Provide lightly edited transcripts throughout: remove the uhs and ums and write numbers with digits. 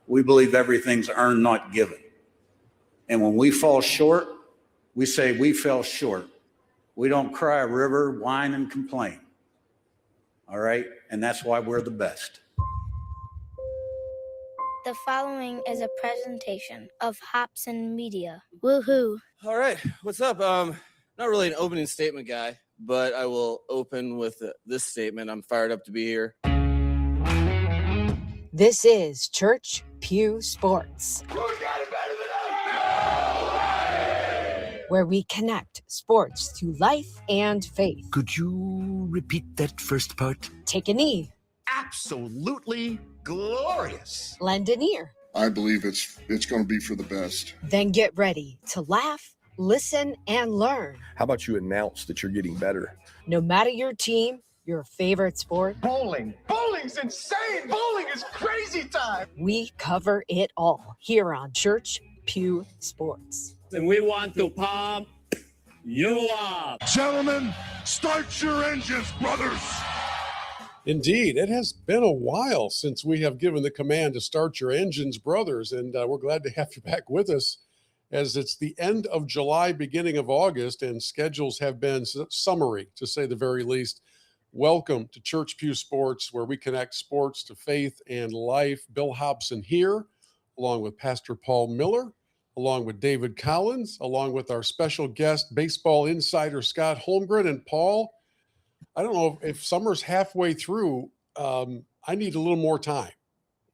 we believe everything's earned, not given. And when we fall short, we say we fell short. We don't cry a river, whine, and complain. All right? And that's why we're the best. The following is a presentation of Hobson Media. Woohoo! All right, what's up? Not really an opening statement guy, but I will open with this statement. I'm fired up to be here. This is Church Pew Sports, where we connect sports to life and faith. Could you repeat that first part? Take a knee. Absolutely glorious. Lend an ear. I believe it's going to be for the best. Then get ready to laugh, listen, and learn. How about you announce that you're getting better? No matter your team, your favorite sport. Bowling. Bowling's insane. Bowling is crazy time. We cover it all here on Church Pew Sports. And we want to pump you up. Gentlemen, start your engines, brothers. Indeed, it has been a while since we have given the command to start your engines, brothers, and we're glad to have you back with us as it's the end of July, beginning of August, and schedules have been summary, to say the very least. Welcome to Church Pew Sports, where we connect sports to faith and life. Bill Hobson here, along with Pastor Paul Miller, along with David Collins, along with our special guest, baseball insider Scott Holmgren. And Paul, I don't know if summer's halfway through. I need a little more time.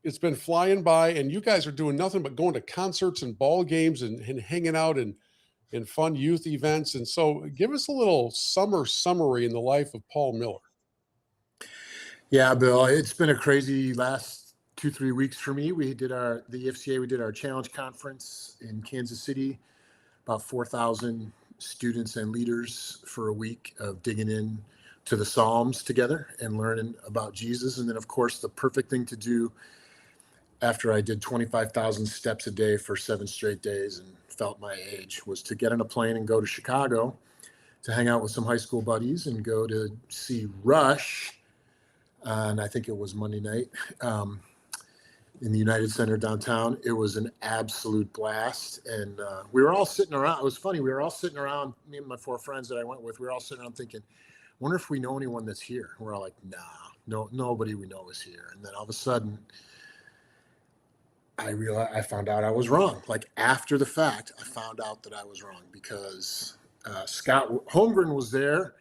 It's been flying by, and you guys are doing nothing but going to concerts and ball games and hanging out in fun youth events. And so give us a little summer summary in the life of Paul Miller. Yeah, Bill, it's been a crazy last 2-3 weeks for me. We did the EFCA, we did our challenge conference in Kansas City, about 4,000 students and leaders for a week of digging in to the Psalms together and learning about Jesus. And then, of course, the perfect thing to do after I did 25,000 steps a day for 7 straight days and felt my age was to get on a plane and go to Chicago to hang out with some high school buddies and go to see Rush. And I think it was Monday night in the United Center downtown. It was an absolute blast. And we were all sitting around. It was funny. We were all sitting around, me and my 4 friends that I went with, we were all sitting around thinking, wonder if we know anyone that's here. We're all like, nah, nobody we know is here. And then all of a sudden, I found out I was wrong. Like after the fact, I found out that I was wrong because Scott Holmgren was there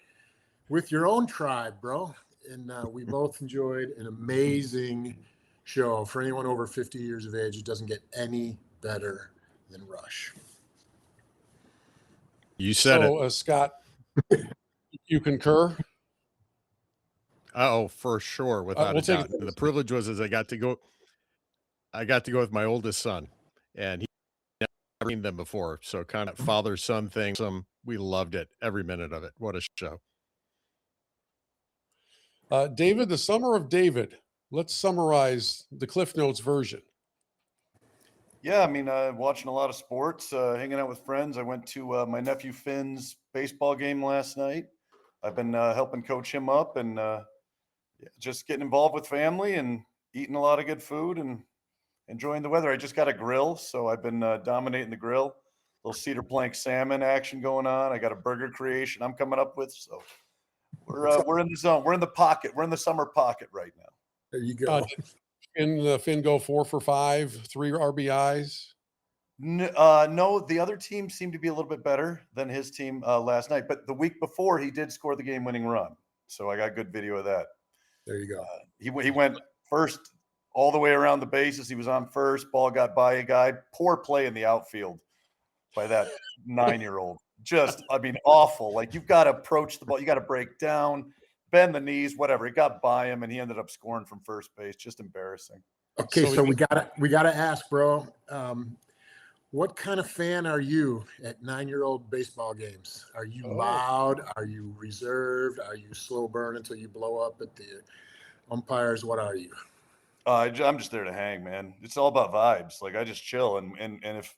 with your own tribe, bro. And we both enjoyed an amazing show. For anyone over 50 years of age, it doesn't get any better than Rush. You said it. Scott, you concur? Oh, for sure, without a doubt. The privilege was I got to go with my oldest son, and he never seen them before. So kind of father-son thing. We loved it, every minute of it. What a show. David, the Summer of David. Let's summarize the Cliff Notes version. Yeah, I mean, watching a lot of sports, hanging out with friends. I went to my nephew Finn's baseball game last night. I've been helping coach him up and just getting involved with family and eating a lot of good food and enjoying the weather. I just got a grill, so I've been dominating the grill. Little cedar plank salmon action going on. I got a burger creation I'm coming up with. So we're in the zone. We're in the pocket. We're in the summer pocket right now. There you go. Finn go 4 for 5, 3 RBIs. No, the other team seemed to be a little bit better than his team last night. But the week before, he did score the game-winning run. So I got good video of that. There you go. He went first all the way around the bases. He was on first. Ball got by a guy. Poor play in the outfield by that 9-year-old. Just, I mean, awful. Like, you've got to approach the ball. You got to break down, bend the knees, whatever. It got by him, and he ended up scoring from first base. Just embarrassing. Okay, so we gotta ask, bro. What kind of fan are you at 9-year-old baseball games? Are you loud? Are you reserved? Are you slow burn until you blow up at the umpires? What are you? I'm just there to hang, man. It's all about vibes. Like, I just chill, and if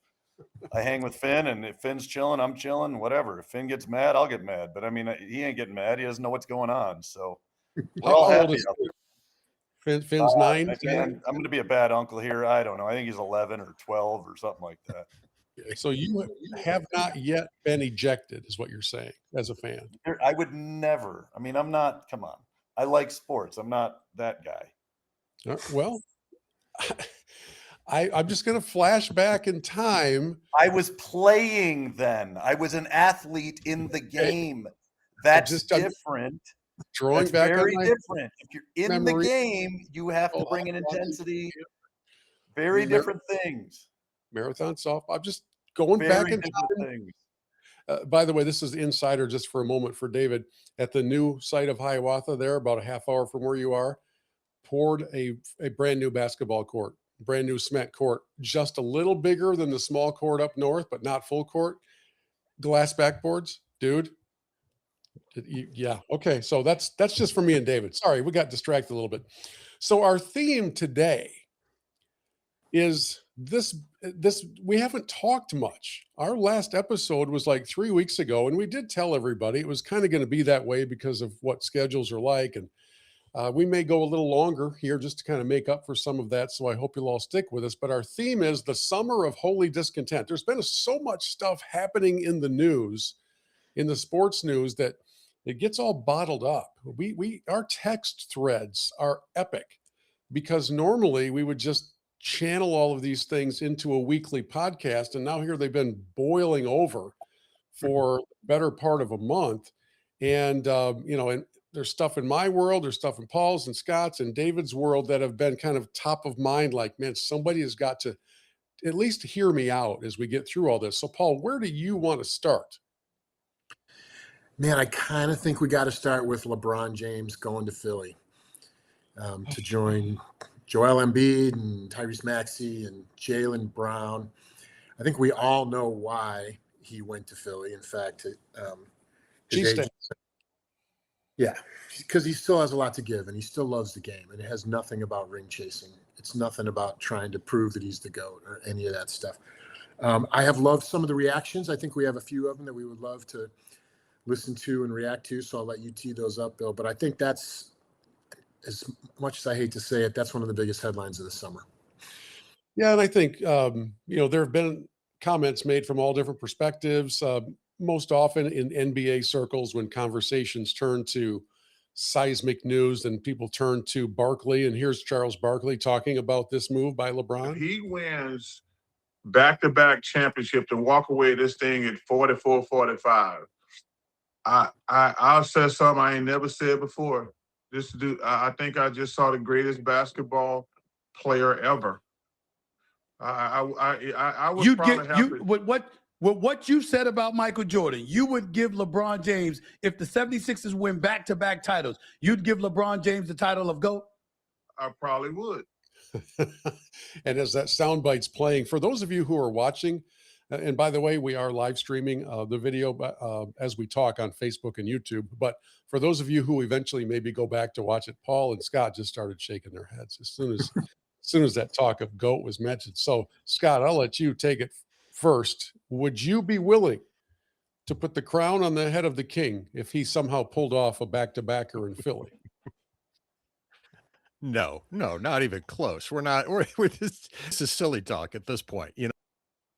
I hang with Finn, and if Finn's chilling, I'm chilling, whatever. If Finn gets mad, I'll get mad. But I mean, he ain't getting mad. He doesn't know what's going on. So we're all happy out there. Finn's 9, 10? Man, I'm going to be a bad uncle here. I don't know. I think he's 11 or 12 or something like that. So you have not yet been ejected, is what you're saying, as a fan. I would never. I mean, I'm not. Come on. I like sports. I'm not that guy. Well, I'm just going to flash back in time. I was playing then. I was an athlete in the game. That's different. Drawing That's back very on my different. If you're in the game, you have to bring an intensity. Very different things. Marathon softball. I'm just going back in time. By the way, this is insider just for a moment for David. At the new site of Hiawatha there, about a half hour from where you are, poured a brand new basketball court, brand new cement court, just a little bigger than the small court up north, but not full court. Glass backboards, dude. Yeah. Okay. So that's just for me and David. Sorry, we got distracted a little bit. So our theme today is this we haven't talked much. Our last episode was like 3 weeks ago, and we did tell everybody it was kind of going to be that way because of what schedules are like. And we may go a little longer here just to kind of make up for some of that. So I hope you'll all stick with us. But our theme is the Summer of Holy Discontent. There's been so much stuff happening in the news, in the sports news, that it gets all bottled up. Our text threads are epic because normally we would just channel all of these things into a weekly podcast. And now here they've been boiling over for the better part of a month. And, and there's stuff in my world, there's stuff in Paul's and Scott's and David's world that have been kind of top of mind. Like, man, somebody has got to at least hear me out as we get through all this. So Paul, where do you want to start? Man, I kind of think we got to start with LeBron James going to Philly to join Joel Embiid and Tyrese Maxey and Jaylen Brown. I think we all know why he went to Philly. In fact, yeah, because he still has a lot to give and he still loves the game, and it has nothing about ring chasing. It's nothing about trying to prove that he's the GOAT or any of that stuff. I have loved some of the reactions. I think we have a few of them that we would love to listen to and react to. So I'll let you tee those up, Bill. But I think that's, as much as I hate to say it, that's one of the biggest headlines of the summer. Yeah, and I think, there have been comments made from all different perspectives. Most often in NBA circles, when conversations turn to seismic news and people turn to Barkley, and here's Charles Barkley talking about this move by LeBron. If he wins back-to-back championship to walk away this thing at 44-45, I'll say something I ain't never said before. This dude, I think I just saw the greatest basketball player ever. I would probably have to. What you said about Michael Jordan, you would give LeBron James, if the 76ers win back-to-back titles, you'd give LeBron James the title of GOAT? I probably would. And as that soundbite's playing, for those of you who are watching, and by the way, we are live streaming the video as we talk on Facebook and YouTube. But for those of you who eventually maybe go back to watch it, Paul and Scott just started shaking their heads as soon as that talk of GOAT was mentioned. So, Scott, I'll let you take it first. Would you be willing to put the crown on the head of the king if he somehow pulled off a back-to-backer in Philly? No, not even close. We're just, this is silly talk at this point.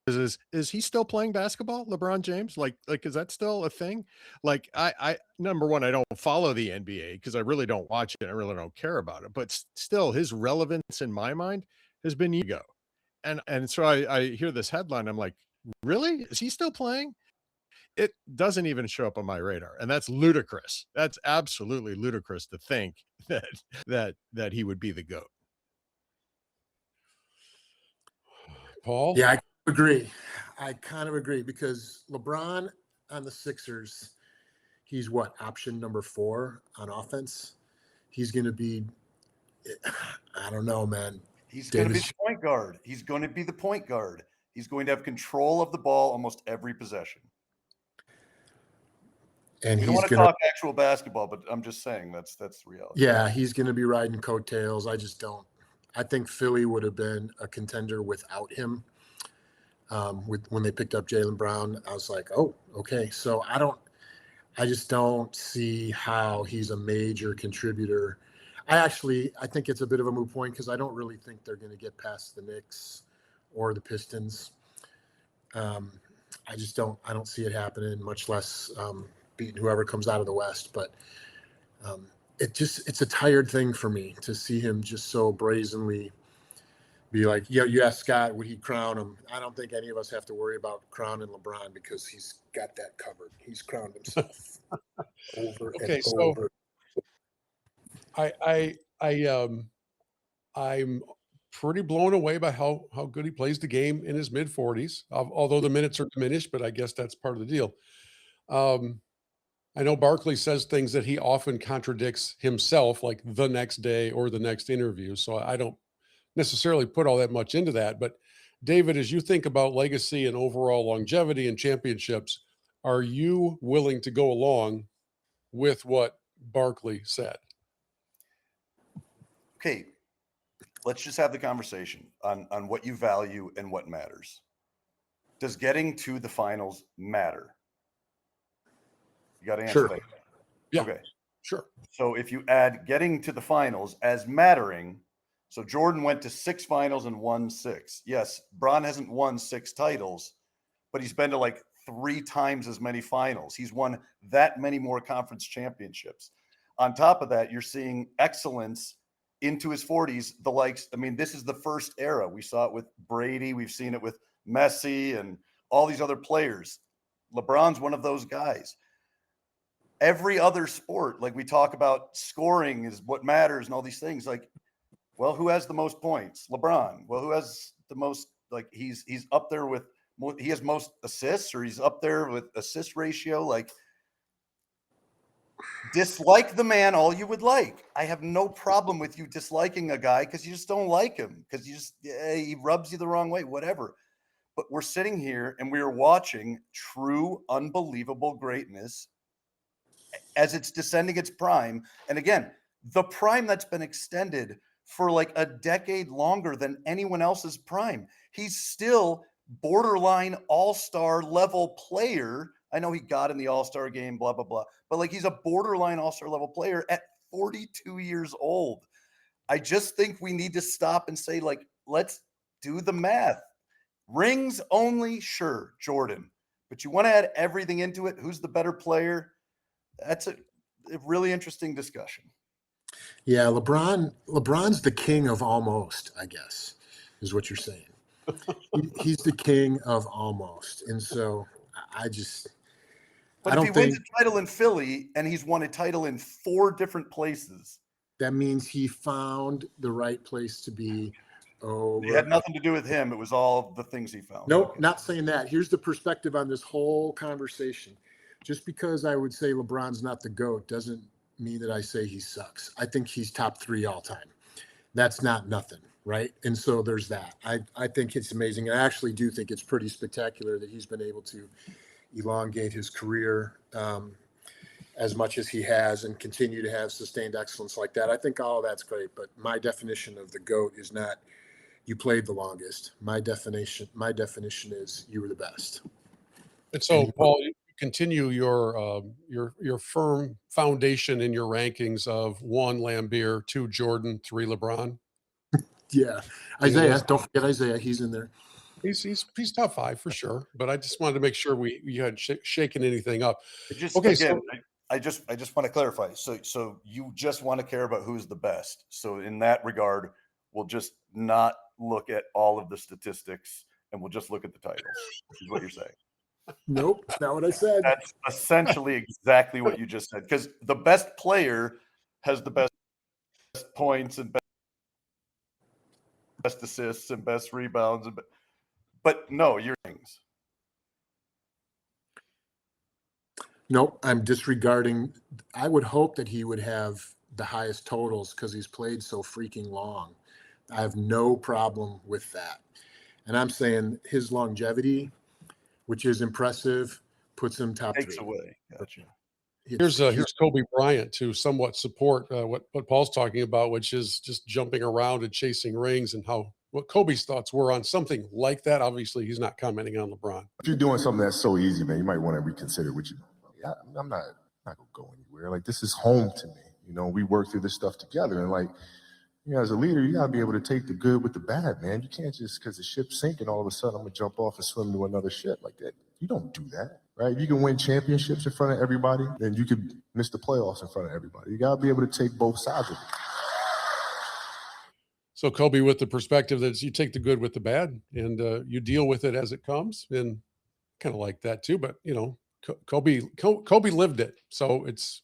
Is he still playing basketball, LeBron James? Like, is that still a thing? Like, I number one, I don't follow the NBA because I really don't watch it. I really don't care about it. But still, his relevance in my mind has been ego. And so I hear this headline. I'm like, really? Is he still playing? It doesn't even show up on my radar, and that's ludicrous. That's absolutely ludicrous to think that he would be the GOAT. Paul? Yeah, I agree. I kind of agree because LeBron on the Sixers, he's what, option number 4 on offense? He's going to be, I don't know, man. He's going to be the point guard. He's going to be the point guard. He's going to have control of the ball almost every possession. And we don't want to talk actual basketball, but I'm just saying that's the reality. Yeah, he's going to be riding coattails. I just don't. I think Philly would have been a contender without him. When they picked up Jaylen Brown, I was like, oh, okay. So I just don't see how he's a major contributor. I think it's a bit of a moot point because I don't really think they're going to get past the Knicks or the Pistons. I don't see it happening, much less beating whoever comes out of the West. But it's a tired thing for me to see him just so brazenly be like, yeah, you asked Scott, would he crown him? I don't think any of us have to worry about crowning LeBron because he's got that covered. He's crowned himself over and over. I'm pretty blown away by how good he plays the game in his mid 40s, although the minutes are diminished, but I guess that's part of the deal. I know Barkley says things that he often contradicts himself, like the next day or the next interview. So I don't necessarily put all that much into that. But David, as you think about legacy and overall longevity and championships, are you willing to go along with what Barkley said? Okay, let's just have the conversation on what you value and what matters. Does getting to the finals matter? You got to answer that. Yeah. Okay. Sure. So if you add getting to the finals as mattering, so Jordan went to 6 finals and won 6. Yes, Bron hasn't won 6 titles, but he's been to like 3 times as many finals. He's won that many more conference championships. On top of that, you're seeing excellence into his 40s. The likes, I mean, this is the first era. We saw it with Brady. We've seen it with Messi and all these other players. LeBron's one of those guys. Every other sport, like we talk about scoring is what matters and all these things. Like, well, who has the most points? LeBron. Well, who has the most, like he's up there with, he has most assists, or he's up there with assist ratio. Like, dislike the man all you would like. I have no problem with you disliking a guy because you just don't like him, because he rubs you the wrong way, whatever. But we're sitting here and we are watching true, unbelievable greatness as it's descending its prime. And again, the prime that's been extended for like a decade longer than anyone else's prime. He's still borderline all-star level player. I know he got in the all-star game, blah, blah, blah. But like, he's a borderline all-star level player at 42 years old. I just think we need to stop and say, like, let's do the math. Rings only, sure, Jordan. But you want to add everything into it. Who's the better player? That's a really interesting discussion. Yeah, LeBron's the king of almost, I guess, is what you're saying. He's the king of almost. And so But if he wins a title in Philly and he's won a title in 4 different places, that means he found the right place to be. It had nothing to do with him. It was all the things he found. Nope, okay. Not saying that. Here's the perspective on this whole conversation. Just because I would say LeBron's not the GOAT doesn't mean that I say he sucks. I think he's top 3 all time. That's not nothing, right? And so there's that. I think it's amazing. And I actually do think it's pretty spectacular that he's been able to elongate his career as much as he has and continue to have sustained excellence like that. I think all of that's great, but my definition of the GOAT is not you played the longest. My definition is you were the best. And so, Paul, you continue your firm foundation in your rankings of 1 Lambeer, 2 Jordan, 3 LeBron. Yeah, Isaiah. Don't forget Isaiah. He's in there. He's top 5 for sure. But I just wanted to make sure you had shaken anything up. Okay, again, so I just want to clarify. So you just want to care about who's the best. So in that regard, we'll just not look at all of the statistics and we'll just look at the titles. Is what you're saying? Nope, that's not what I said. That's essentially exactly what you just said. Because the best player has the best points and best assists and best rebounds. But no, your things. Nope, I'm disregarding. I would hope that he would have the highest totals because he's played so freaking long. I have no problem with that. And I'm saying his longevity, which is impressive, puts him top 3. Takes away. Gotcha. Here's Kobe Bryant to somewhat support what Paul's talking about, which is just jumping around and chasing rings, and what Kobe's thoughts were on something like that. Obviously, he's not commenting on LeBron. If you're doing something that's so easy, man, you might want to reconsider what you. I'm not gonna go anywhere. Like, this is home to me. You know, we work through this stuff together. And like, you know, as a leader, you gotta be able to take the good with the bad, man. You can't just, because the ship's sinking, all of a sudden I'm gonna jump off and swim to another ship like that. You don't do that, right? If you can win championships in front of everybody, then you could miss the playoffs in front of everybody. You gotta be able to take both sides of it. So Kobe, with the perspective that you take the good with the bad and you deal with it as it comes, and kind of like that too. But you know, Kobe lived it, so it's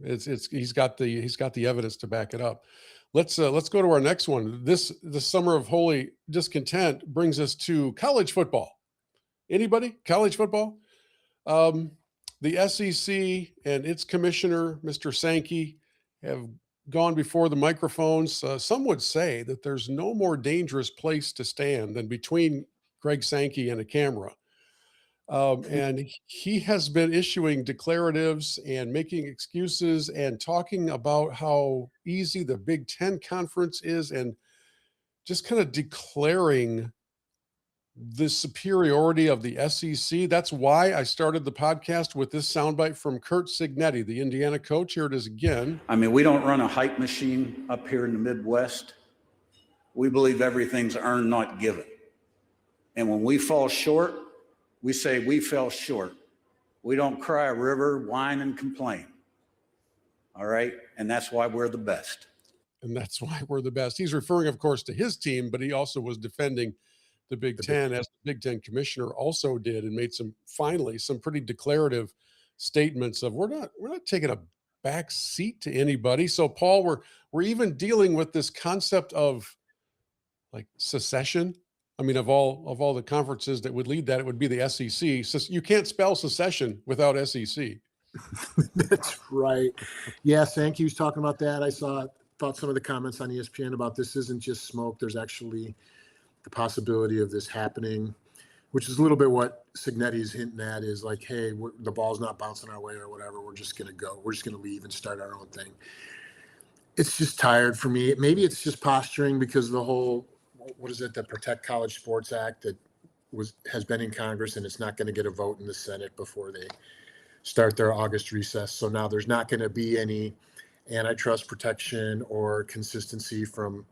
he's got the evidence to back it up. Let's go to our next one. The Summer of Holy Discontent brings us to college football. Anybody? College football? The SEC and its commissioner, Mr. Sankey, have gone before the microphones. Some would say that there's no more dangerous place to stand than between Greg Sankey and a camera. And he has been issuing declaratives and making excuses and talking about how easy the Big Ten conference is, and just kind of declaring the superiority of the SEC. That's why I started the podcast with this soundbite from Curt Cignetti, the Indiana coach. Here it is again. I mean, we don't run a hype machine up here in the Midwest. We believe everything's earned, not given. And when we fall short, we say we fell short. We don't cry a river, whine, and complain. All right? And that's why we're the best. And that's why we're the best. He's referring, of course, to his team, but he also was defending the Big Ten, as the Big Ten commissioner also did, and made some pretty declarative statements of we're not taking a back seat to anybody. So Paul, we're even dealing with this concept of like secession. I mean, of all the conferences that would lead that, it would be the SEC. So you can't spell secession without SEC. That's right. Yeah, Sankey was talking about that. I thought some of the comments on ESPN about this isn't just smoke. There's actually the possibility of this happening, which is a little bit what Cignetti's hinting at, is like, hey, the ball's not bouncing our way or whatever. We're just going to go. We're just going to leave and start our own thing. It's just tired for me. Maybe it's just posturing because of the whole, what is it, the Protect College Sports Act that has been in Congress, and it's not going to get a vote in the Senate before they start their August recess. So now there's not going to be any antitrust protection or consistency from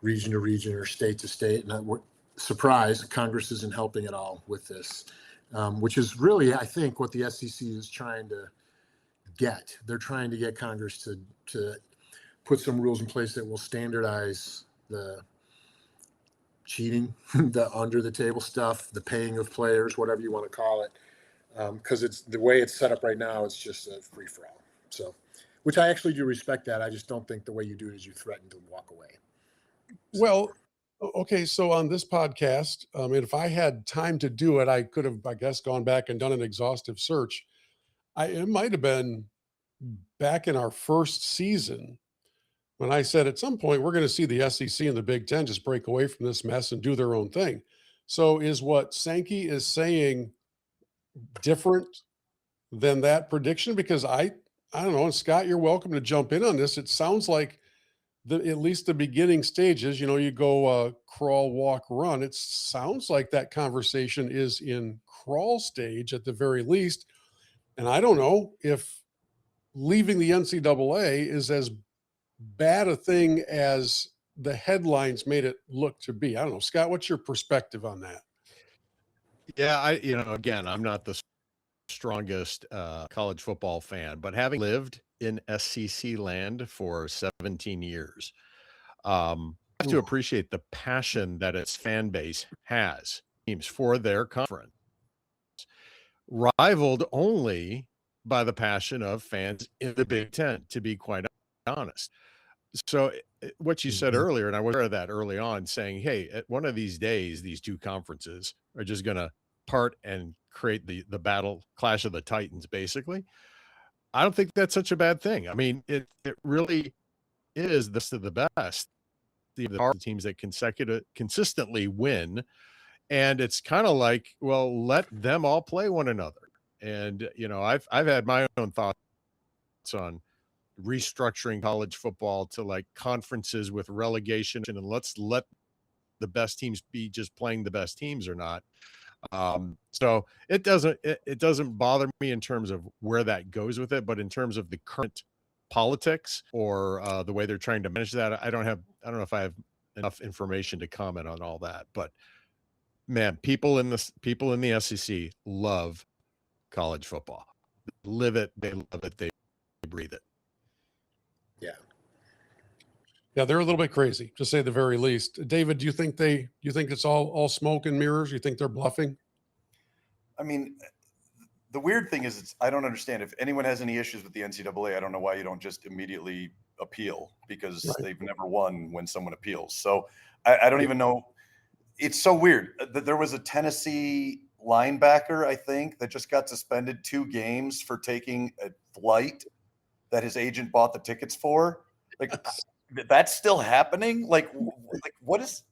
region to region or state to state. And surprise, Congress isn't helping at all with this, which is really, I think, what the SEC is trying to get. They're trying to get Congress to put some rules in place that will standardize the cheating, the under the table stuff, the paying of players, whatever you want to call it. Because it's the way it's set up right now, it's just a free for all. So, which I actually do respect that. I just don't think the way you do it is you threaten to walk away. Well, okay. So on this podcast, if I had time to do it, I could have, I guess, gone back and done an exhaustive search. It might have been back in our first season when I said at some point we're going to see the SEC and the Big Ten just break away from this mess and do their own thing. So is what Sankey is saying different than that prediction? Because I don't know. And Scott, you're welcome to jump in on this. It sounds like at least the beginning stages, you go crawl, walk, run. It sounds like that conversation is in crawl stage at the very least. And I don't know if leaving the NCAA is as bad a thing as the headlines made it look to be. I don't know. Scott, what's your perspective on that? Yeah, again, I'm not the strongest college football fan, but having lived in SEC land for 17 years, I have to appreciate the passion that its fan base has teams for their conference, rivaled only by the passion of fans in the Big Ten, to be quite honest. So what you said earlier, and I was aware of that early on, saying, hey, at one of these days, these two conferences are just going to part and create the battle, clash of the Titans, basically. I don't think that's such a bad thing. I mean, it really is the best. The teams that consistently win. And it's kind of like, well, let them all play one another. And, I've had my own thoughts on restructuring college football to like conferences with relegation, and let's let the best teams be just playing the best teams or not. So it doesn't bother me in terms of where that goes with it, but in terms of the current politics or the way they're trying to manage that, I don't know if I have enough information to comment on all that. But man, people in the SEC love college football. They live it, they love it, they breathe it. Yeah. Yeah, they're a little bit crazy, to say the very least. David, do you think it's all smoke and mirrors? You think they're bluffing? I mean, the weird thing is, I don't understand. If anyone has any issues with the NCAA, I don't know why you don't just immediately appeal, because they've never won when someone appeals. So I don't even know. It's so weird. There was a Tennessee linebacker, I think, that just got suspended 2 games for taking a flight that his agent bought the tickets for. Like, that's still happening? Like what is?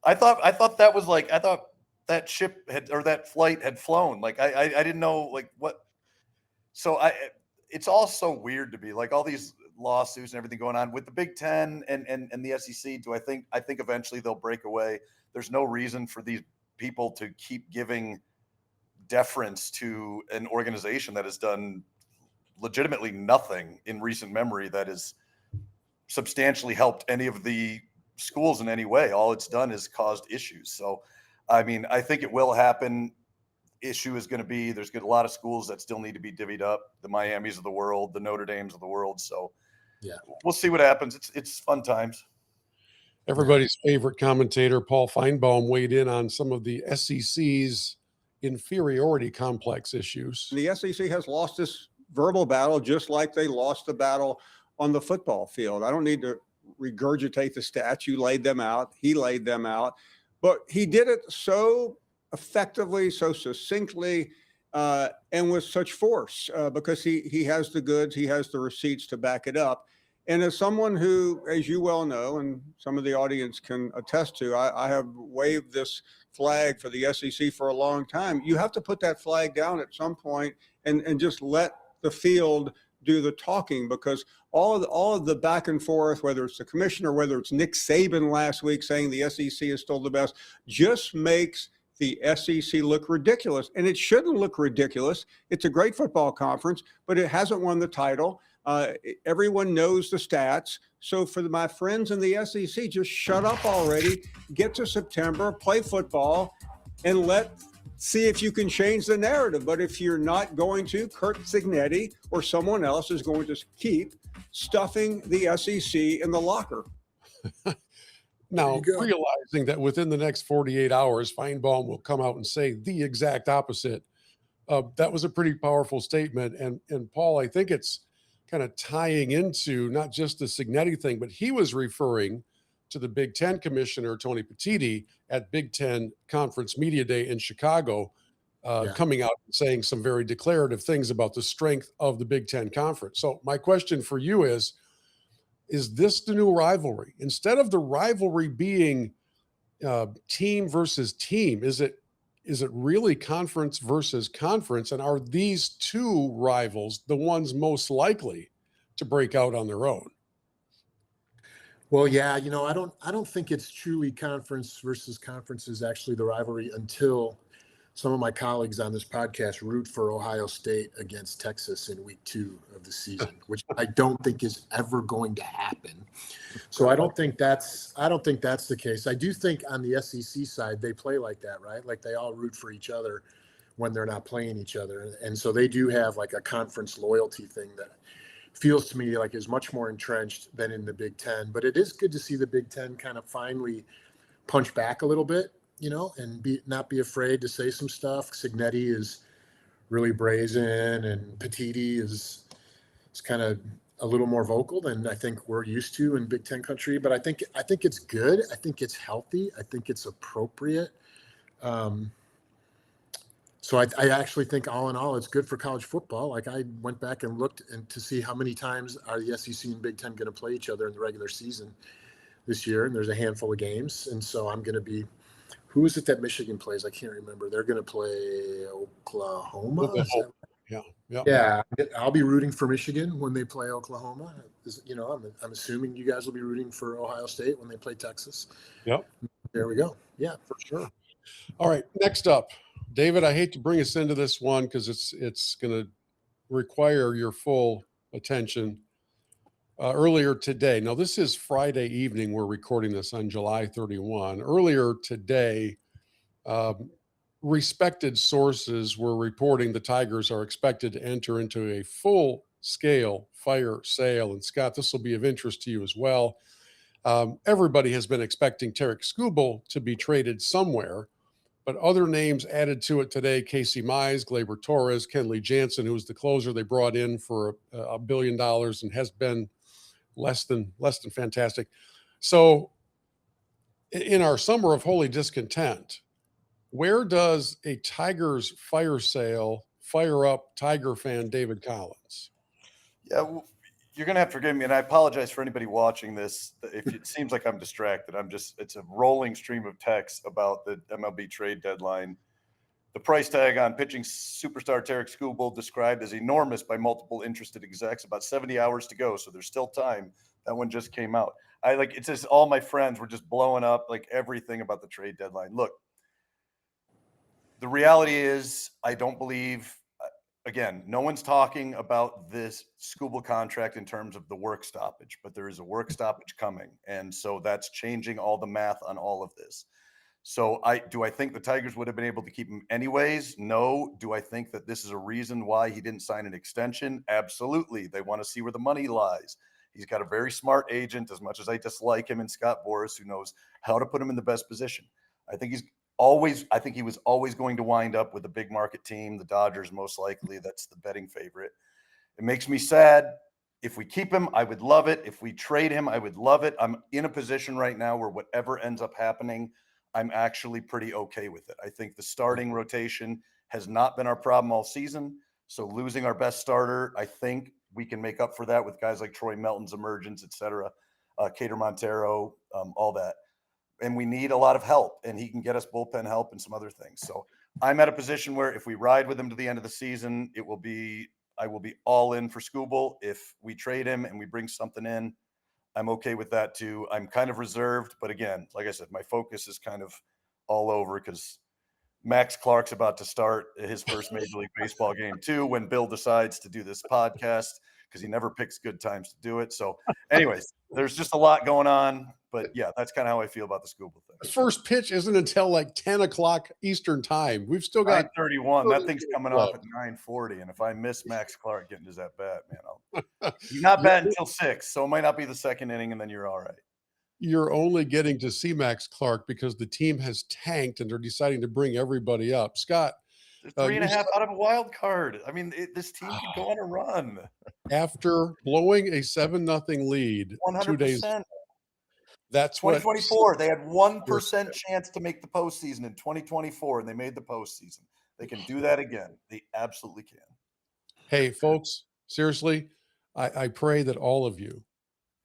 I thought that was like, I thought that ship had, or that flight had flown. Like I didn't know, like, what. So it's all so weird to me, like all these lawsuits and everything going on with the Big Ten and the SEC. I think eventually they'll break away. There's no reason for these people to keep giving deference to an organization that has done legitimately nothing in recent memory that has substantially helped any of the schools in any way. All it's done is caused issues. So, I mean, I think it will happen. Issue is going to be, there's a lot of schools that still need to be divvied up, the Miamis of the world, the Notre Dames of the world. So yeah, we'll see what happens. It's fun times. Everybody's favorite commentator, Paul Feinbaum, weighed in on some of the SEC's inferiority complex issues. The SEC has lost this verbal battle just like they lost the battle on the football field. I don't need to regurgitate the stats. You laid them out. He laid them out. But he did it so effectively, so succinctly, and with such force because he has the goods, he has the receipts to back it up. And as someone who, as you well know, and some of the audience can attest to, I have waved this flag for the SEC for a long time. You have to put that flag down at some point and just let the field do the talking, because all of the back and forth, whether it's the commissioner, whether it's Nick Saban last week saying the SEC is still the best, just makes the SEC look ridiculous. And it shouldn't look ridiculous. It's a great football conference, but it hasn't won the title. Everyone knows the stats. So for my friends in the SEC, just shut up already, get to September, play football, and see if you can change the narrative. But if you're not going to, Kurt Signetti or someone else is going to keep stuffing the SEC in the locker. Now, realizing that within the next 48 hours, Feinbaum will come out and say the exact opposite. That was a pretty powerful statement. And Paul, I think it's kind of tying into not just the Signetti thing, but he was referring to the Big Ten commissioner, Tony Petitti, at Big Ten Conference Media Day in Chicago, coming out and saying some very declarative things about the strength of the Big Ten Conference. So my question for you is this the new rivalry? Instead of the rivalry being team versus team, is it really conference versus conference? And are these two rivals the ones most likely to break out on their own? Well, yeah, I don't think it's truly conference versus conference is actually the rivalry until some of my colleagues on this podcast root for Ohio State against Texas in week 2 of the season, which I don't think is ever going to happen. So I don't think that's the case. I do think on the SEC side, they play like that, right? Like they all root for each other when they're not playing each other. And so they do have like a conference loyalty thing that feels to me like is much more entrenched than in the Big Ten. But it is good to see the Big Ten kind of finally punch back a little bit, and not be afraid to say some stuff. Signetti is really brazen, and Petitti is kind of a little more vocal than I think we're used to in Big Ten country. But I think it's good. I think it's healthy. I think it's appropriate. So I actually think all in all, it's good for college football. Like I went back and looked to see how many times are the SEC and Big Ten going to play each other in the regular season this year. And there's a handful of games. And so I'm going to be, who is it that Michigan plays? I can't remember. They're going to play Oklahoma. Yeah. I'll be rooting for Michigan when they play Oklahoma. I'm assuming you guys will be rooting for Ohio State when they play Texas. Yep. There we go. Yeah, for sure. All right. Next up, David, I hate to bring us into this one because it's going to require your full attention. Earlier today, now this is Friday evening, we're recording this on July 31. Earlier today, respected sources were reporting the Tigers are expected to enter into a full-scale fire sale. And Scott, this will be of interest to you as well. Everybody has been expecting Tarik Skubal to be traded somewhere, but other names added to it today: Casey Mize, Gleyber Torres, Kenley Jansen, who was the closer they brought in for $1 billion and has been less than fantastic. So in our summer of holy discontent, where does a Tigers fire sale fire up Tiger fan David Collins? Yeah, well, you're going to have to forgive me, and I apologize for anybody watching this. If it seems like I'm distracted, it's a rolling stream of texts about the MLB trade deadline. The price tag on pitching superstar Tarik Skubal described as enormous by multiple interested execs. About 70 hours to go, so there's still time. That one just came out. It's just all my friends were just blowing up like everything about the trade deadline. Look, the reality is I don't believe. Again, no one's talking about this Skubal contract in terms of the work stoppage, but there is a work stoppage coming, and so that's changing all the math on all of this. So do I think the Tigers would have been able to keep him anyways? No. Do I think that this is a reason why he didn't sign an extension? Absolutely. They want to see where the money lies. He's got a very smart agent, as much as I dislike him, and Scott Boras, who knows how to put him in the best position. I think he was always going to wind up with a big market team, the Dodgers most likely. That's the betting favorite. It makes me sad. If we keep him, I would love it. If we trade him, I would love it. I'm in a position right now where whatever ends up happening, I'm actually pretty okay with it. I think the starting rotation has not been our problem all season. So losing our best starter, I think we can make up for that with guys like Troy Melton's emergence, et cetera, Cater Montero, all that. And we need a lot of help, and he can get us bullpen help and some other things. So I'm at a position where if we ride with him to the end of the season, I will be all in for Skubal. If we trade him and we bring something in, I'm okay with that too. I'm kind of reserved, but again, like I said, my focus is kind of all over because Max Clark's about to start his first Major League Baseball game too when Bill decides to do this podcast, because he never picks good times to do it. So anyways, there's just a lot going on. But yeah, that's kind of how I feel about the Skubal thing. The first pitch isn't until like 10 o'clock Eastern time. We've still got 9:31. That thing's coming off at 9:40. And if I miss Max Clark getting to that bat, man, he's not batting until 6. So it might not be the second inning, and then you're all right. You're only getting to see Max Clark because the team has tanked and they're deciding to bring everybody up. Scott, they're 3.5 out of a wild card. I mean, this team could go on a run. After blowing a 7-0 lead 100%. 2 days. That's 2024. They had 1% chance to make the postseason in 2024, and they made the postseason. They can do that again. They absolutely can. Hey, folks, seriously, I pray that all of you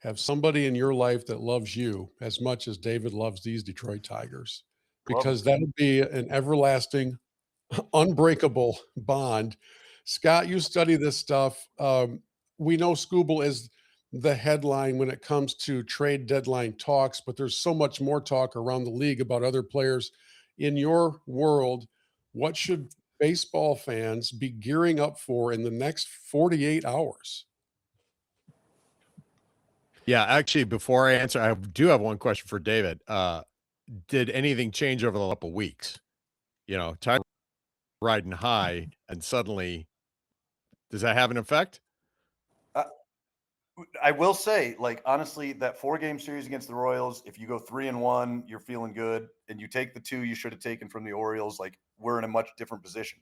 have somebody in your life that loves you as much as David loves these Detroit Tigers, because that would be an everlasting, unbreakable bond. Scott, you study this stuff. We know Skubal is the headline when it comes to trade deadline talks, but there's so much more talk around the league about other players. In your world, what should baseball fans be gearing up for in the next 48 hours? Yeah, actually, before I answer, I do have one question for David. Did anything change over the couple weeks? Tiger riding high, and suddenly, does that have an effect? I will say, honestly, that 4-game series against the Royals, if you go 3-1, you're feeling good, and you take the 2 you should have taken from the Orioles, we're in a much different position.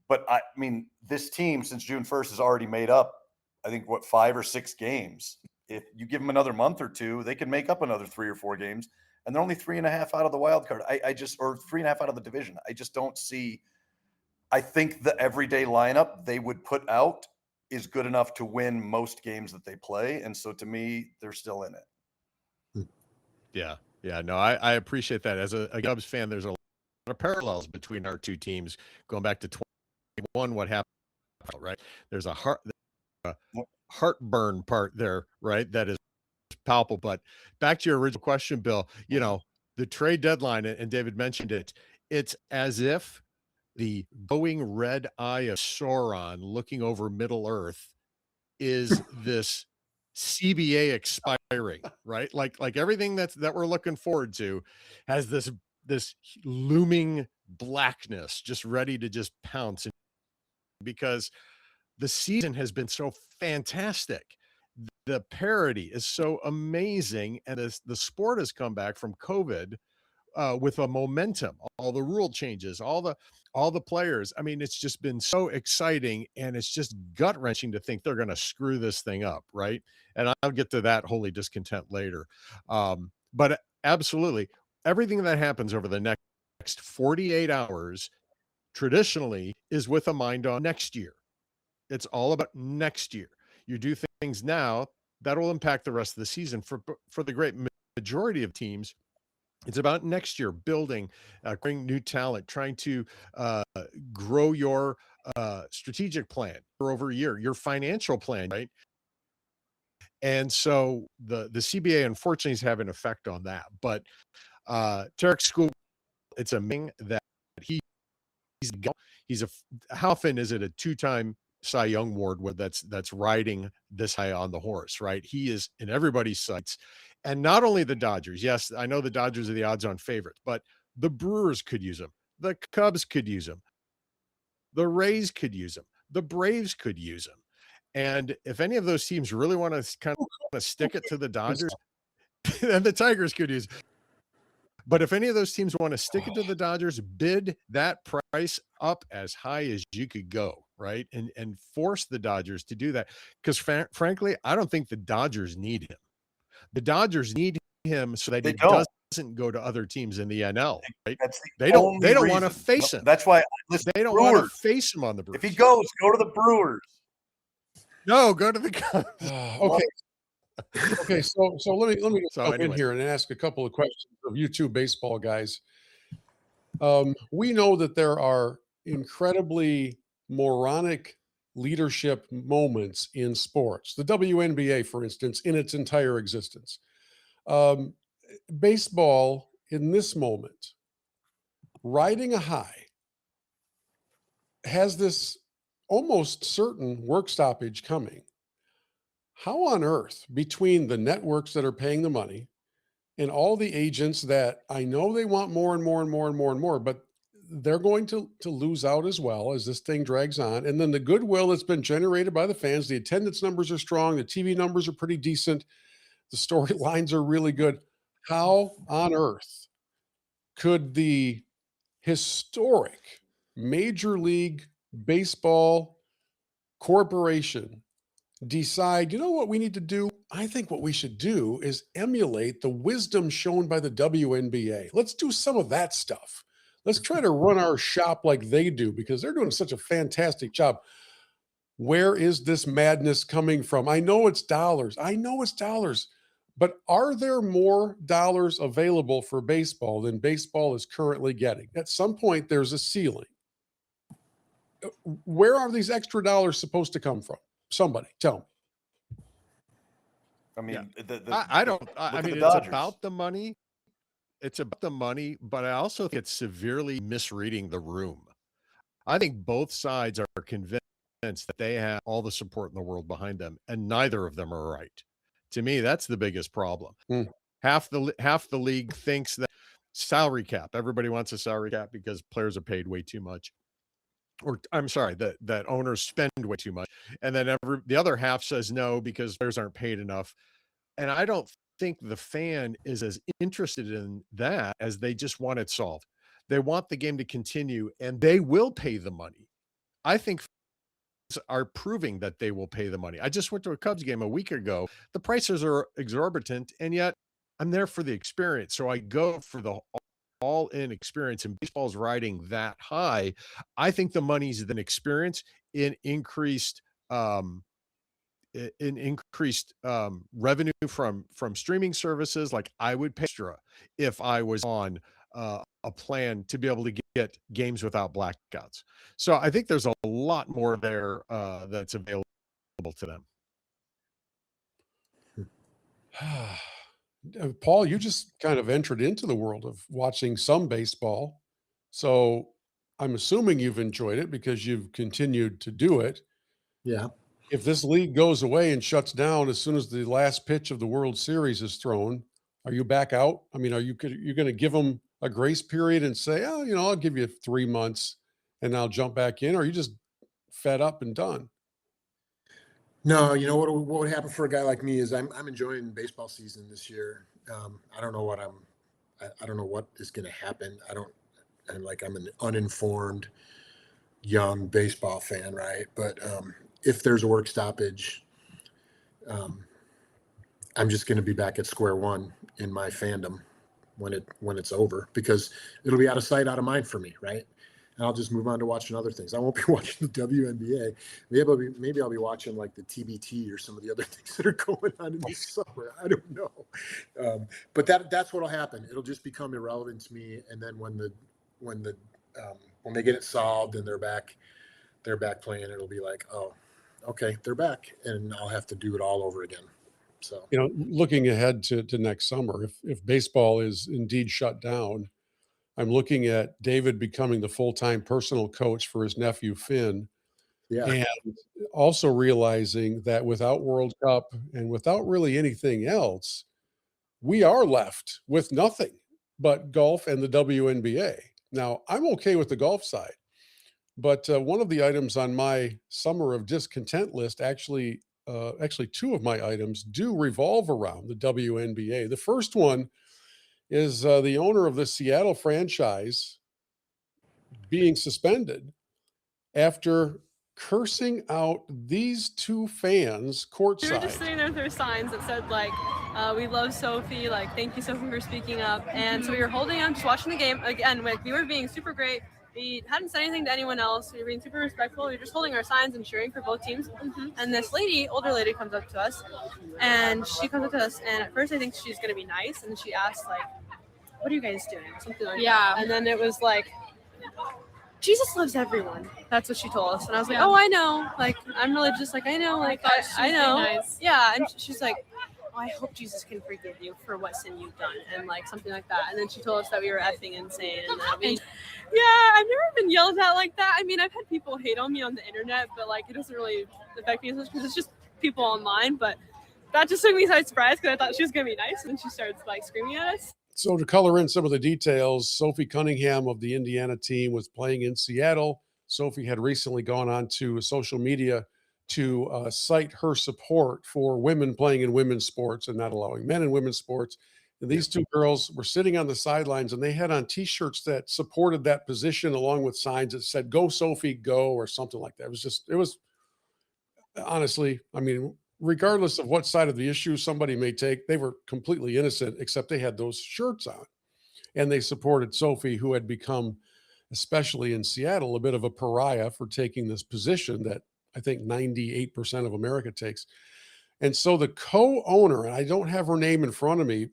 But I mean, this team since June 1st has already made up, I think, 5 or 6 games. If you give them another month or 2, they can make up another 3 or 4 games, and they're only 3.5 out of the wild card. Or 3.5 out of the division. I just don't see. I think the everyday lineup they would put out is good enough to win most games that they play. And so to me, they're still in it. Yeah. Yeah. No, I appreciate that. As a Cubs fan, there's a lot of parallels between our two teams going back to 21. What happened, right? There's a heartburn part there, right? That is palpable. But back to your original question, Bill, the trade deadline, and David mentioned it, it's as if the glowing red eye of Sauron looking over Middle Earth is this CBA expiring, right? Like everything that we're looking forward to has this looming blackness just ready to just pounce because the season has been so fantastic. The parody is so amazing, and as the sport has come back from COVID with a momentum, all the rule changes, all the players. I mean, it's just been so exciting, and it's just gut wrenching to think they're going to screw this thing up, right? And I'll get to that holy discontent later. But absolutely, everything that happens over the next 48 hours traditionally is with a mind on next year. It's all about next year. You do things now that will impact the rest of the season. For the great majority of teams, it's about next year, building, bringing new talent, trying to grow your strategic plan for over a year, your financial plan, right? And so the CBA unfortunately is having an effect on that. But Tarik Skubal, it's amazing that he's how often is it a two-time Cy Young Award where that's riding this high on the horse, right? He is in everybody's sights. And not only the Dodgers. Yes, I know the Dodgers are the odds-on favorites, but the Brewers could use him. The Cubs could use him. The Rays could use him. The Braves could use him. And if any of those teams really want to kind of stick it to the Dodgers, and the Tigers could use. But if any of those teams want to stick it to the Dodgers, bid that price up as high as you could go, right? And force the Dodgers to do that. Because frankly, I don't think the Dodgers need him. The Dodgers need him so that he doesn't go to other teams in the NL, right? They don't want to face him. That's why they don't want to face him on the Brewers. If he goes, go to the Brewers. No, go to the Cubs. Okay. Okay, so let me jump in here and ask a couple of questions of you two baseball guys. We know that there are incredibly moronic leadership moments in sports. The WNBA, for instance, in its entire existence. Baseball in this moment, riding a high, has this almost certain work stoppage coming. How on earth, between the networks that are paying the money and all the agents that I know they want more and more and more and more and more, but they're going to lose out as well as this thing drags on. And then the goodwill that's been generated by the fans, the attendance numbers are strong, the TV numbers are pretty decent, the storylines are really good. How on earth could the historic Major League Baseball Corporation decide, you know what we need to do? I think what we should do is emulate the wisdom shown by the WNBA. Let's do some of that stuff. Let's try to run our shop like they do because they're doing such a fantastic job. Where is this madness coming from? I know it's dollars. But are there more dollars available for baseball than baseball is currently getting? At some point, there's a ceiling. Where are these extra dollars supposed to come from? Somebody tell me. I mean, I don't. I mean, it's about the money. It's about the money, but I also think it's severely misreading the room. I think both sides are convinced that they have all the support in the world behind them, and neither of them are right. To me, that's the biggest problem. Half the league thinks that salary cap. Everybody wants a salary cap because players are paid way too much. Or I'm sorry, that owners spend way too much. And then the other half says no because players aren't paid enough. And I don't think the fan is as interested in that as they just want it solved. They want the game to continue and they will pay the money. I think fans are proving that they will pay the money. I just went to a Cubs game a week ago. The prices are exorbitant and yet I'm there for the experience. So I go for the all-in experience, and baseball's riding that high. I think the money's an experience in increased revenue from streaming services. Like I would pay extra if I was on a plan to be able to get games without blackouts. So I think there's a lot more there that's available to them. Paul, you just kind of entered into the world of watching some baseball. So I'm assuming you've enjoyed it because you've continued to do it. Yeah. If this league goes away and shuts down as soon as the last pitch of the World Series is thrown, are you back out? I mean, you're going to give them a grace period and say, oh, I'll give you 3 months and I'll jump back in, or are you just fed up and done? No, what would happen for a guy like me is I'm enjoying baseball season this year. I don't know what I don't know what is going to happen. I'm an uninformed young baseball fan, right? But if there's a work stoppage, I'm just going to be back at square one in my fandom when it's over, because it'll be out of sight, out of mind for me, right? And I'll just move on to watching other things. I won't be watching the WNBA. Maybe I'll be watching like the TBT or some of the other things that are going on in the summer. I don't know. But that's what'll happen. It'll just become irrelevant to me. And then when they get it solved and they're back playing, it'll be like, oh, okay, they're back, and I'll have to do it all over again. So, looking ahead to next summer, if baseball is indeed shut down, I'm looking at David becoming the full-time personal coach for his nephew, Finn. Yeah. And also realizing that without World Cup and without really anything else, we are left with nothing but golf and the WNBA. Now, I'm okay with the golf side, but one of the items on my Summer of Discontent list, actually 2 of my items do revolve around the WNBA. The first one is the owner of the Seattle franchise being suspended after cursing out these 2 fans courtside. We were just sitting there with our signs that said, like, we love Sophie, like, thank you, Sophie, for speaking up. And so we were holding on, just watching the game. Again, like, we were being super great. We hadn't said anything to anyone else. We were being super respectful. We were just holding our signs and cheering for both teams. And this older lady comes up to us, and at first I think she's going to be nice. And she asked, like, what are you guys doing? Something like that. And then it was like, Jesus loves everyone. That's what she told us. And I was like, oh, I know. Like, I'm really just like, I know. Like, I know. Nice. Yeah. And she's like, oh, I hope Jesus can forgive you for what sin you've done. And like something like that. And then she told us that we were effing insane. And that I've never been yelled at like that. I mean, I've had people hate on me on the internet, but like, it doesn't really affect me as much because it's just people online. But that just took me by surprise because I thought she was going to be nice. And she started like screaming at us. So to color in some of the details, Sophie Cunningham of the Indiana team was playing in Seattle. Sophie had recently gone on to social media to cite her support for women playing in women's sports and not allowing men in women's sports. And these 2 girls were sitting on the sidelines, and they had on T-shirts that supported that position, along with signs that said, "Go Sophie, go," or something like that. It was honestly, I mean, regardless of what side of the issue somebody may take, they were completely innocent, except they had those shirts on. And they supported Sophie, who had become, especially in Seattle, a bit of a pariah for taking this position that I think 98% of America takes. And so the co-owner, and I don't have her name in front of me,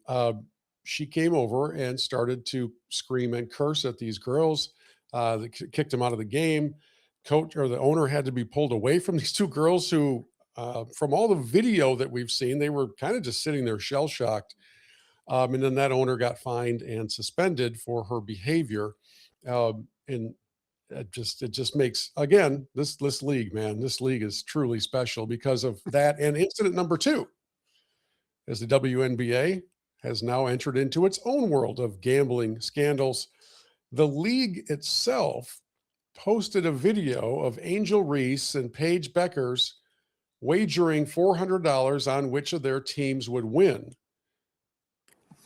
she came over and started to scream and curse at these girls. They kicked them out of the game. The owner had to be pulled away from these 2 girls who, from all the video that we've seen, they were kind of just sitting there shell-shocked. And then that owner got fined and suspended for her behavior. And it just makes, again, this league, man, this league is truly special because of that. And incident number 2, as the WNBA has now entered into its own world of gambling scandals. The league itself posted a video of Angel Reese and Paige Beckers wagering $400 on which of their teams would win.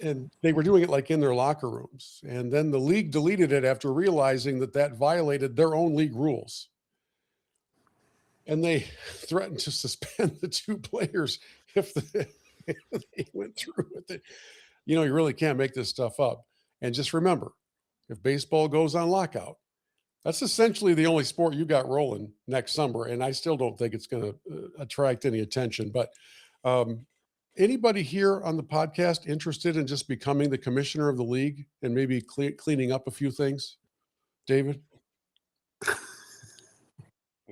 And they were doing it like in their locker rooms. And then the league deleted it after realizing that violated their own league rules. And they threatened to suspend the 2 players if they went through with it. You really can't make this stuff up. And just remember, if baseball goes on lockout, that's essentially the only sport you got rolling next summer. And I still don't think it's going to attract any attention. But anybody here on the podcast interested in just becoming the commissioner of the league and maybe cleaning up a few things? David? The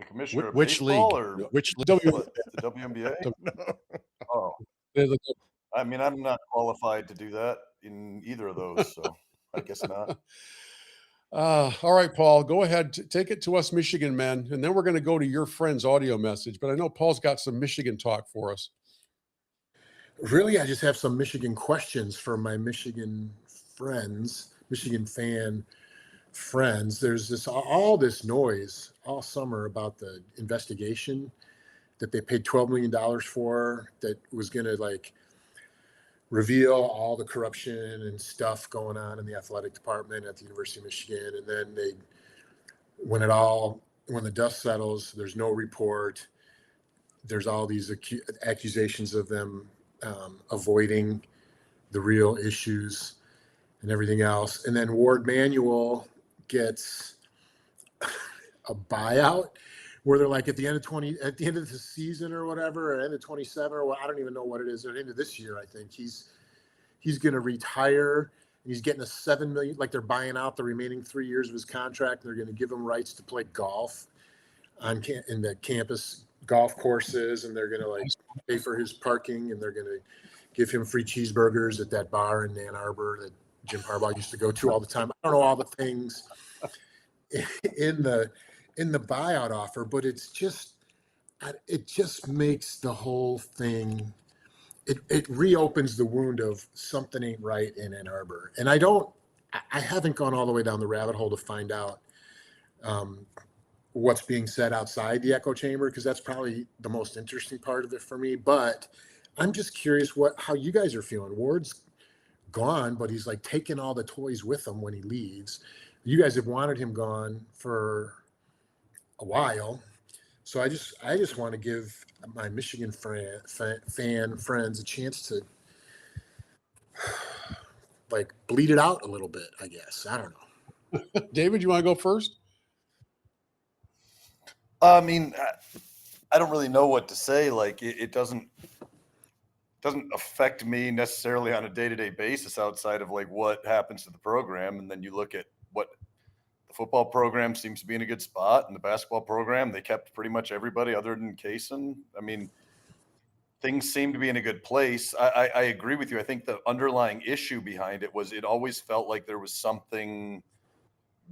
commissioner of Which baseball league? Or Which the WNBA? Oh, I mean, I'm not qualified to do that in either of those, so I guess not. All right, Paul, go ahead. Take it to us Michigan men, and then we're going to go to your friend's audio message. But I know Paul's got some Michigan talk for us. Really, I just have some Michigan questions for my Michigan friends, Michigan fan friends. There's all this noise all summer about the investigation that they paid $12 million for, that was going to like reveal all the corruption and stuff going on in the athletic department at the University of Michigan. And then when the dust settles, there's no report. There's all these accusations of them avoiding the real issues and everything else. And then Ward Manuel gets a buyout where they're like at the end of the season or whatever, or end of 27 or what, I don't even know what it is, at the end of this year, I think he's going to retire. And he's getting a $7 million, like they're buying out the remaining 3 years of his contract. They're going to give him rights to play golf in the campus golf courses, and they're going to like pay for his parking, and they're going to give him free cheeseburgers at that bar in Ann Arbor that Jim Harbaugh used to go to all the time. I don't know all the things in the buyout offer, but it just makes the whole thing, it reopens the wound of something ain't right in Ann Arbor. And I haven't gone all the way down the rabbit hole to find out what's being said outside the echo chamber, because that's probably the most interesting part of it for me. But I'm just curious how you guys are feeling. Ward's gone, but he's like taking all the toys with him when he leaves. You guys have wanted him gone for a while. So I just want to give my Michigan fan friends a chance to like bleed it out a little bit, I guess. I don't know. David, you want to go first? I mean, I don't really know what to say. Like it doesn't affect me necessarily on a day-to-day basis outside of like what happens to the program. And then you look at what the football program seems to be in a good spot, and the basketball program, they kept pretty much everybody other than Kaysen. I mean, things seem to be in a good place. I agree with you. I think the underlying issue behind it was it always felt like there was something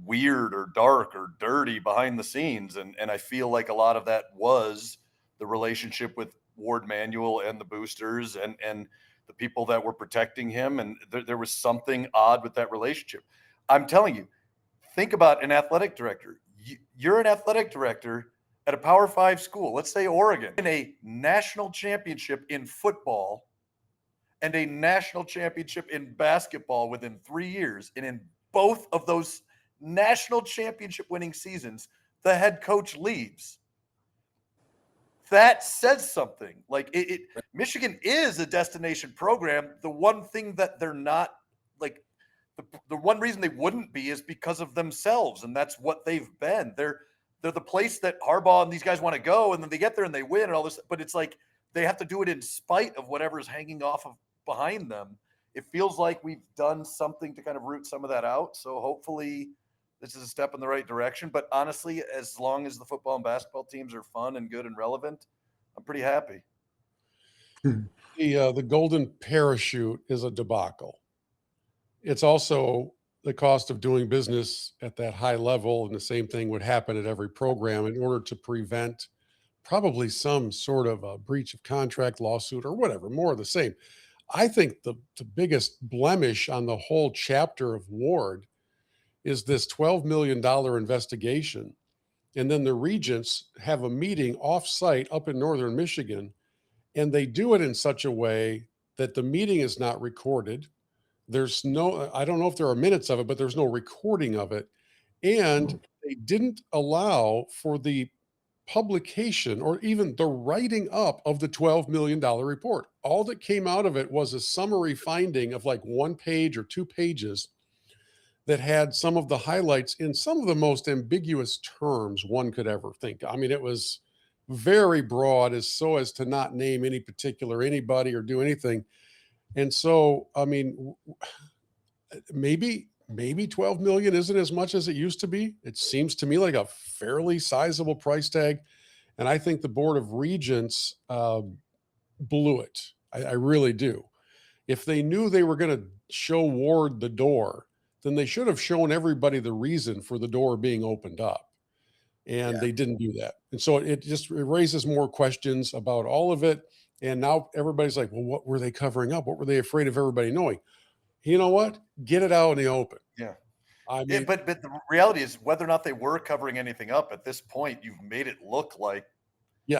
weird or dark or dirty behind the scenes. And I feel like a lot of that was the relationship with Ward Manuel and the boosters and the people that were protecting him. And there was something odd with that relationship. I'm telling you, think about an athletic director. You're an athletic director at a Power 5 school, let's say Oregon, in a national championship in football and a national championship in basketball within 3 years. And in both of those national championship winning seasons, the head coach leaves. That says something. Like Michigan is a destination program. The one thing that they're not, like the one reason they wouldn't be is because of themselves, and that's what they've been. They're the place that Harbaugh and these guys want to go, and then they get there and they win and all this, but it's like they have to do it in spite of whatever's hanging off of behind them. It feels like we've done something to kind of root some of that out. So hopefully this is a step in the right direction. But honestly, as long as the football and basketball teams are fun and good and relevant, I'm pretty happy. The golden parachute is a debacle. It's also the cost of doing business at that high level, and the same thing would happen at every program in order to prevent probably some sort of a breach of contract lawsuit or whatever, more of the same. I think the biggest blemish on the whole chapter of Ward is this $12 million investigation. And then the regents have a meeting off-site up in northern Michigan, and they do it in such a way that the meeting is not recorded. There's no, I don't know if there are minutes of it, but there's no recording of it. And they didn't allow for the publication or even the writing up of the $12 million report. All that came out of it was a summary finding of like 1 page or 2 pages that had some of the highlights in some of the most ambiguous terms one could ever think. I mean, it was very broad as to not name any particular anybody or do anything. And so, I mean, maybe 12 million isn't as much as it used to be. It seems to me like a fairly sizable price tag. And I think the Board of Regents blew it. I really do. If they knew they were going to show Ward the door, then they should have shown everybody the reason for the door being opened up. And they didn't do that. And so it raises more questions about all of it. And now everybody's like, well, what were they covering up? What were they afraid of everybody knowing? You know what? Get it out in the open. Yeah. I mean, but the reality is, whether or not they were covering anything up at this point, you've made it look like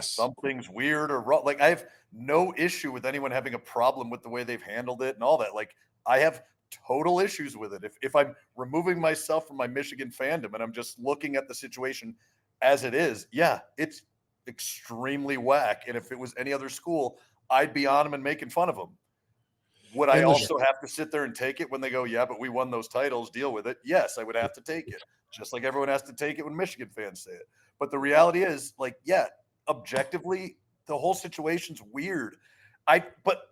something's weird or wrong. Like, I have no issue with anyone having a problem with the way they've handled it and all that. Like, I have total issues with it. If I'm removing myself from my Michigan fandom and I'm just looking at the situation as it is, it's extremely whack. And if it was any other school, I'd be on them and making fun of them. Would I also have to sit there and take it when they go, yeah, but we won those titles, deal with it? Yes, I would have to take it, just like everyone has to take it when Michigan fans say it. But the reality is, like, objectively, the whole situation's weird. But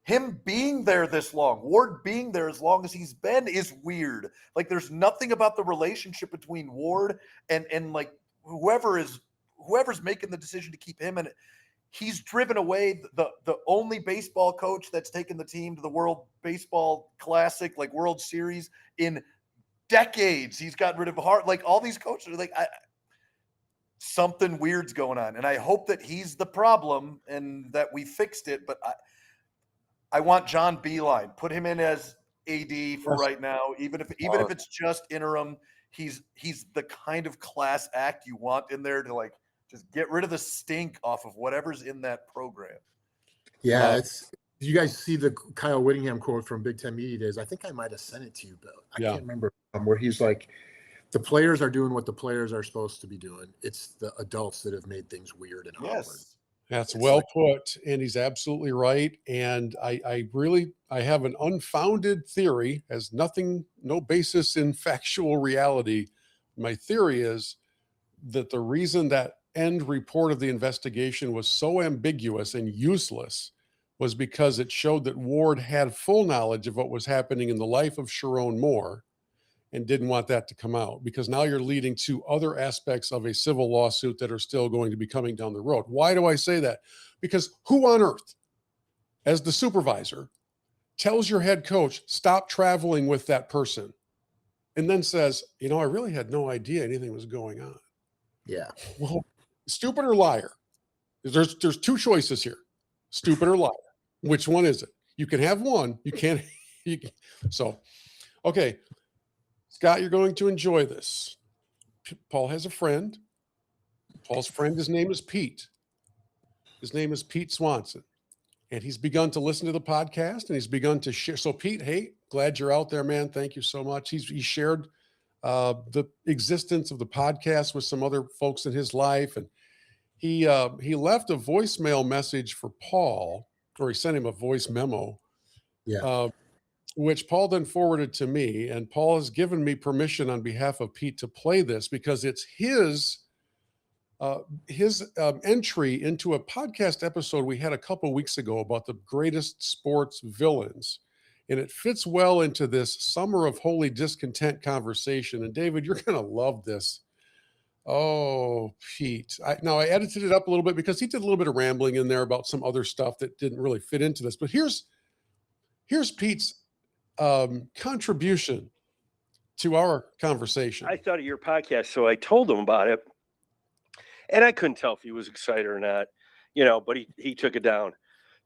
him being there this long, Ward being there as long as he's been, is weird. Like, there's nothing about the relationship between Ward and like whoever's making the decision to keep him in it. He's driven away the only baseball coach that's taken the team to the World Baseball Classic, like World Series, in decades. He's gotten rid of Hart. Like, all these coaches are like, something weird's going on. And I hope that he's the problem and that we fixed it. But I want John Beeline. Put him in as AD for right now. Even if it's just interim, he's the kind of class act you want in there to, like, just get rid of the stink off of whatever's in that program. Yeah, did you guys see the Kyle Whittingham quote from Big Ten Media Days? I think I might have sent it to you, Bill. I can't remember, where he's like, the players are doing what the players are supposed to be doing. It's the adults that have made things weird and awkward. That's well put, and he's absolutely right. And I have an unfounded theory, has no basis in factual reality. My theory is that the reason that end report of the investigation was so ambiguous and useless was because it showed that Ward had full knowledge of what was happening in the life of Sharon Moore and didn't want that to come out, because now you're leading to other aspects of a civil lawsuit that are still going to be coming down the road. Why do I say that? Because who on earth, as the supervisor, tells your head coach, stop traveling with that person, and then says, I really had no idea anything was going on? Yeah. Well, stupid or liar? There's two choices here: stupid or liar. Which one is it? You can have one. You can't. So, okay, Scott, you're going to enjoy this. Paul has a friend. Paul's friend, his name is Pete. His name is Pete Swanson, and he's begun to listen to the podcast, and he's begun to share. So, Pete, hey, glad you're out there, man. Thank you so much. He shared the existence of the podcast with some other folks in his life. And he left a voicemail message for Paul, or he sent him a voice memo, which Paul then forwarded to me. And Paul has given me permission on behalf of Pete to play this, because it's his entry into a podcast episode we had a couple of weeks ago about the greatest sports villains. And it fits well into this Summer of Holy Discontent conversation. And David, you're going to love this. Oh, Pete. Now I edited it up a little bit because he did a little bit of rambling in there about some other stuff that didn't really fit into this. But here's Pete's contribution to our conversation. I thought of your podcast, so I told him about it. And I couldn't tell if he was excited or not, but he took it down.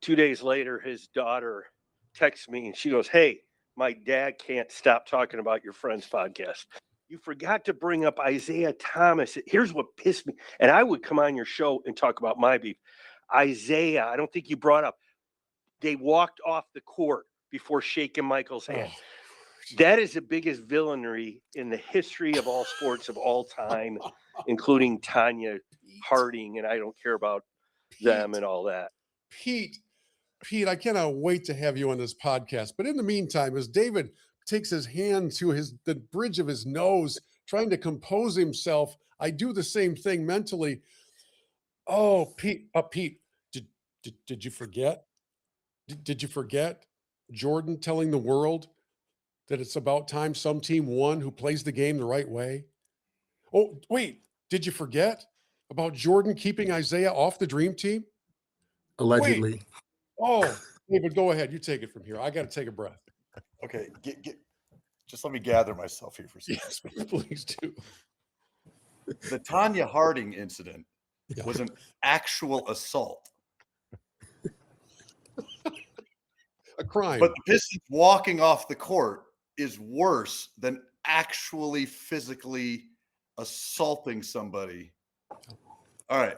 2 days later, his daughter texts me and she goes, "Hey, my dad can't stop talking about your friend's podcast. You forgot to bring up Isaiah Thomas. Here's what pissed me." And I would come on your show and talk about my beef. Isaiah, I don't think you brought up, they walked off the court before shaking Michael's hand. That is the biggest villainy in the history of all sports of all time, including Tanya Harding, and I don't care about them and all that. Pete, I cannot wait to have you on this podcast. But in the meantime, as David takes his hand to the bridge of his nose, trying to compose himself, I do the same thing mentally. Oh, Pete, did you forget? Did you forget Jordan telling the world that it's about time some team won who plays the game the right way? Oh, wait, did you forget about Jordan keeping Isaiah off the dream team? Allegedly. Wait. Oh, David, go ahead. You take it from here. I got to take a breath. Okay. just let me gather myself here for a second. Yes, please do. The Tanya Harding incident was an actual assault. A crime. But the Pistons walking off the court is worse than actually physically assaulting somebody. All right.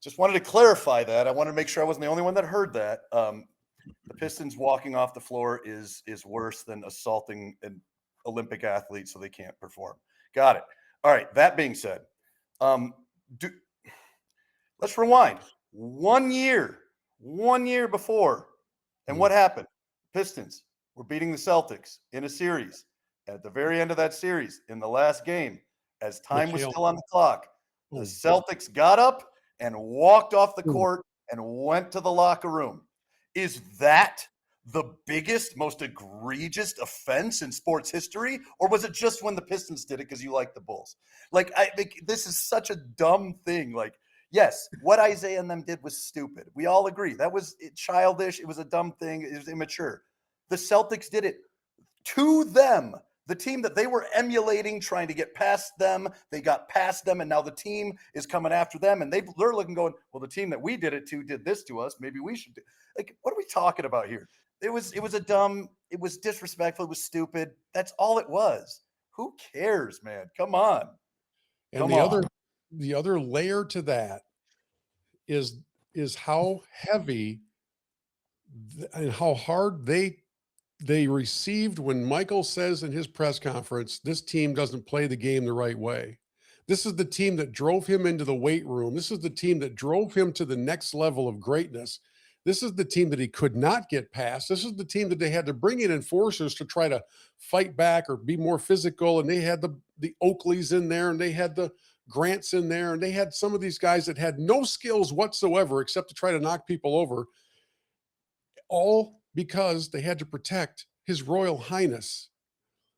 Just wanted to clarify that. I wanted to make sure I wasn't the only one that heard that. The Pistons walking off the floor is worse than assaulting an Olympic athlete so they can't perform. Got it. All right. That being said, let's rewind. 1 year before. And what happened? Pistons were beating the Celtics in a series. At the very end of that series, in the last game, as time was still on the clock, the Celtics got up and walked off the court and went to the locker room. Is that the biggest, most egregious offense in sports history? Or was it just when the Pistons did it because you like the Bulls? Like, I think this is such a dumb thing. Like, yes, what Isaiah and them did was stupid. We all agree. That was childish. It was a dumb thing. It was immature. The Celtics did it to them. The team that they were emulating, trying to get past them, they got past them, and now the team is coming after them, and they're looking, going, well, the team that we did it to did this to us. Maybe we should do. Like, what are we talking about here? It was disrespectful. It was stupid. That's all it was. Who cares, man? Come on. And the other layer to that is how heavy and how hard they received when Michael says in his press conference, this team doesn't play the game the right way. This is the team that drove him into the weight room. This is the team that drove him to the next level of greatness. This is the team that he could not get past. This is the team that they had to bring in enforcers to try to fight back or be more physical. And they had the Oakleys in there, and they had the Grants in there, and they had some of these guys that had no skills whatsoever except to try to knock people over, all because they had to protect His Royal Highness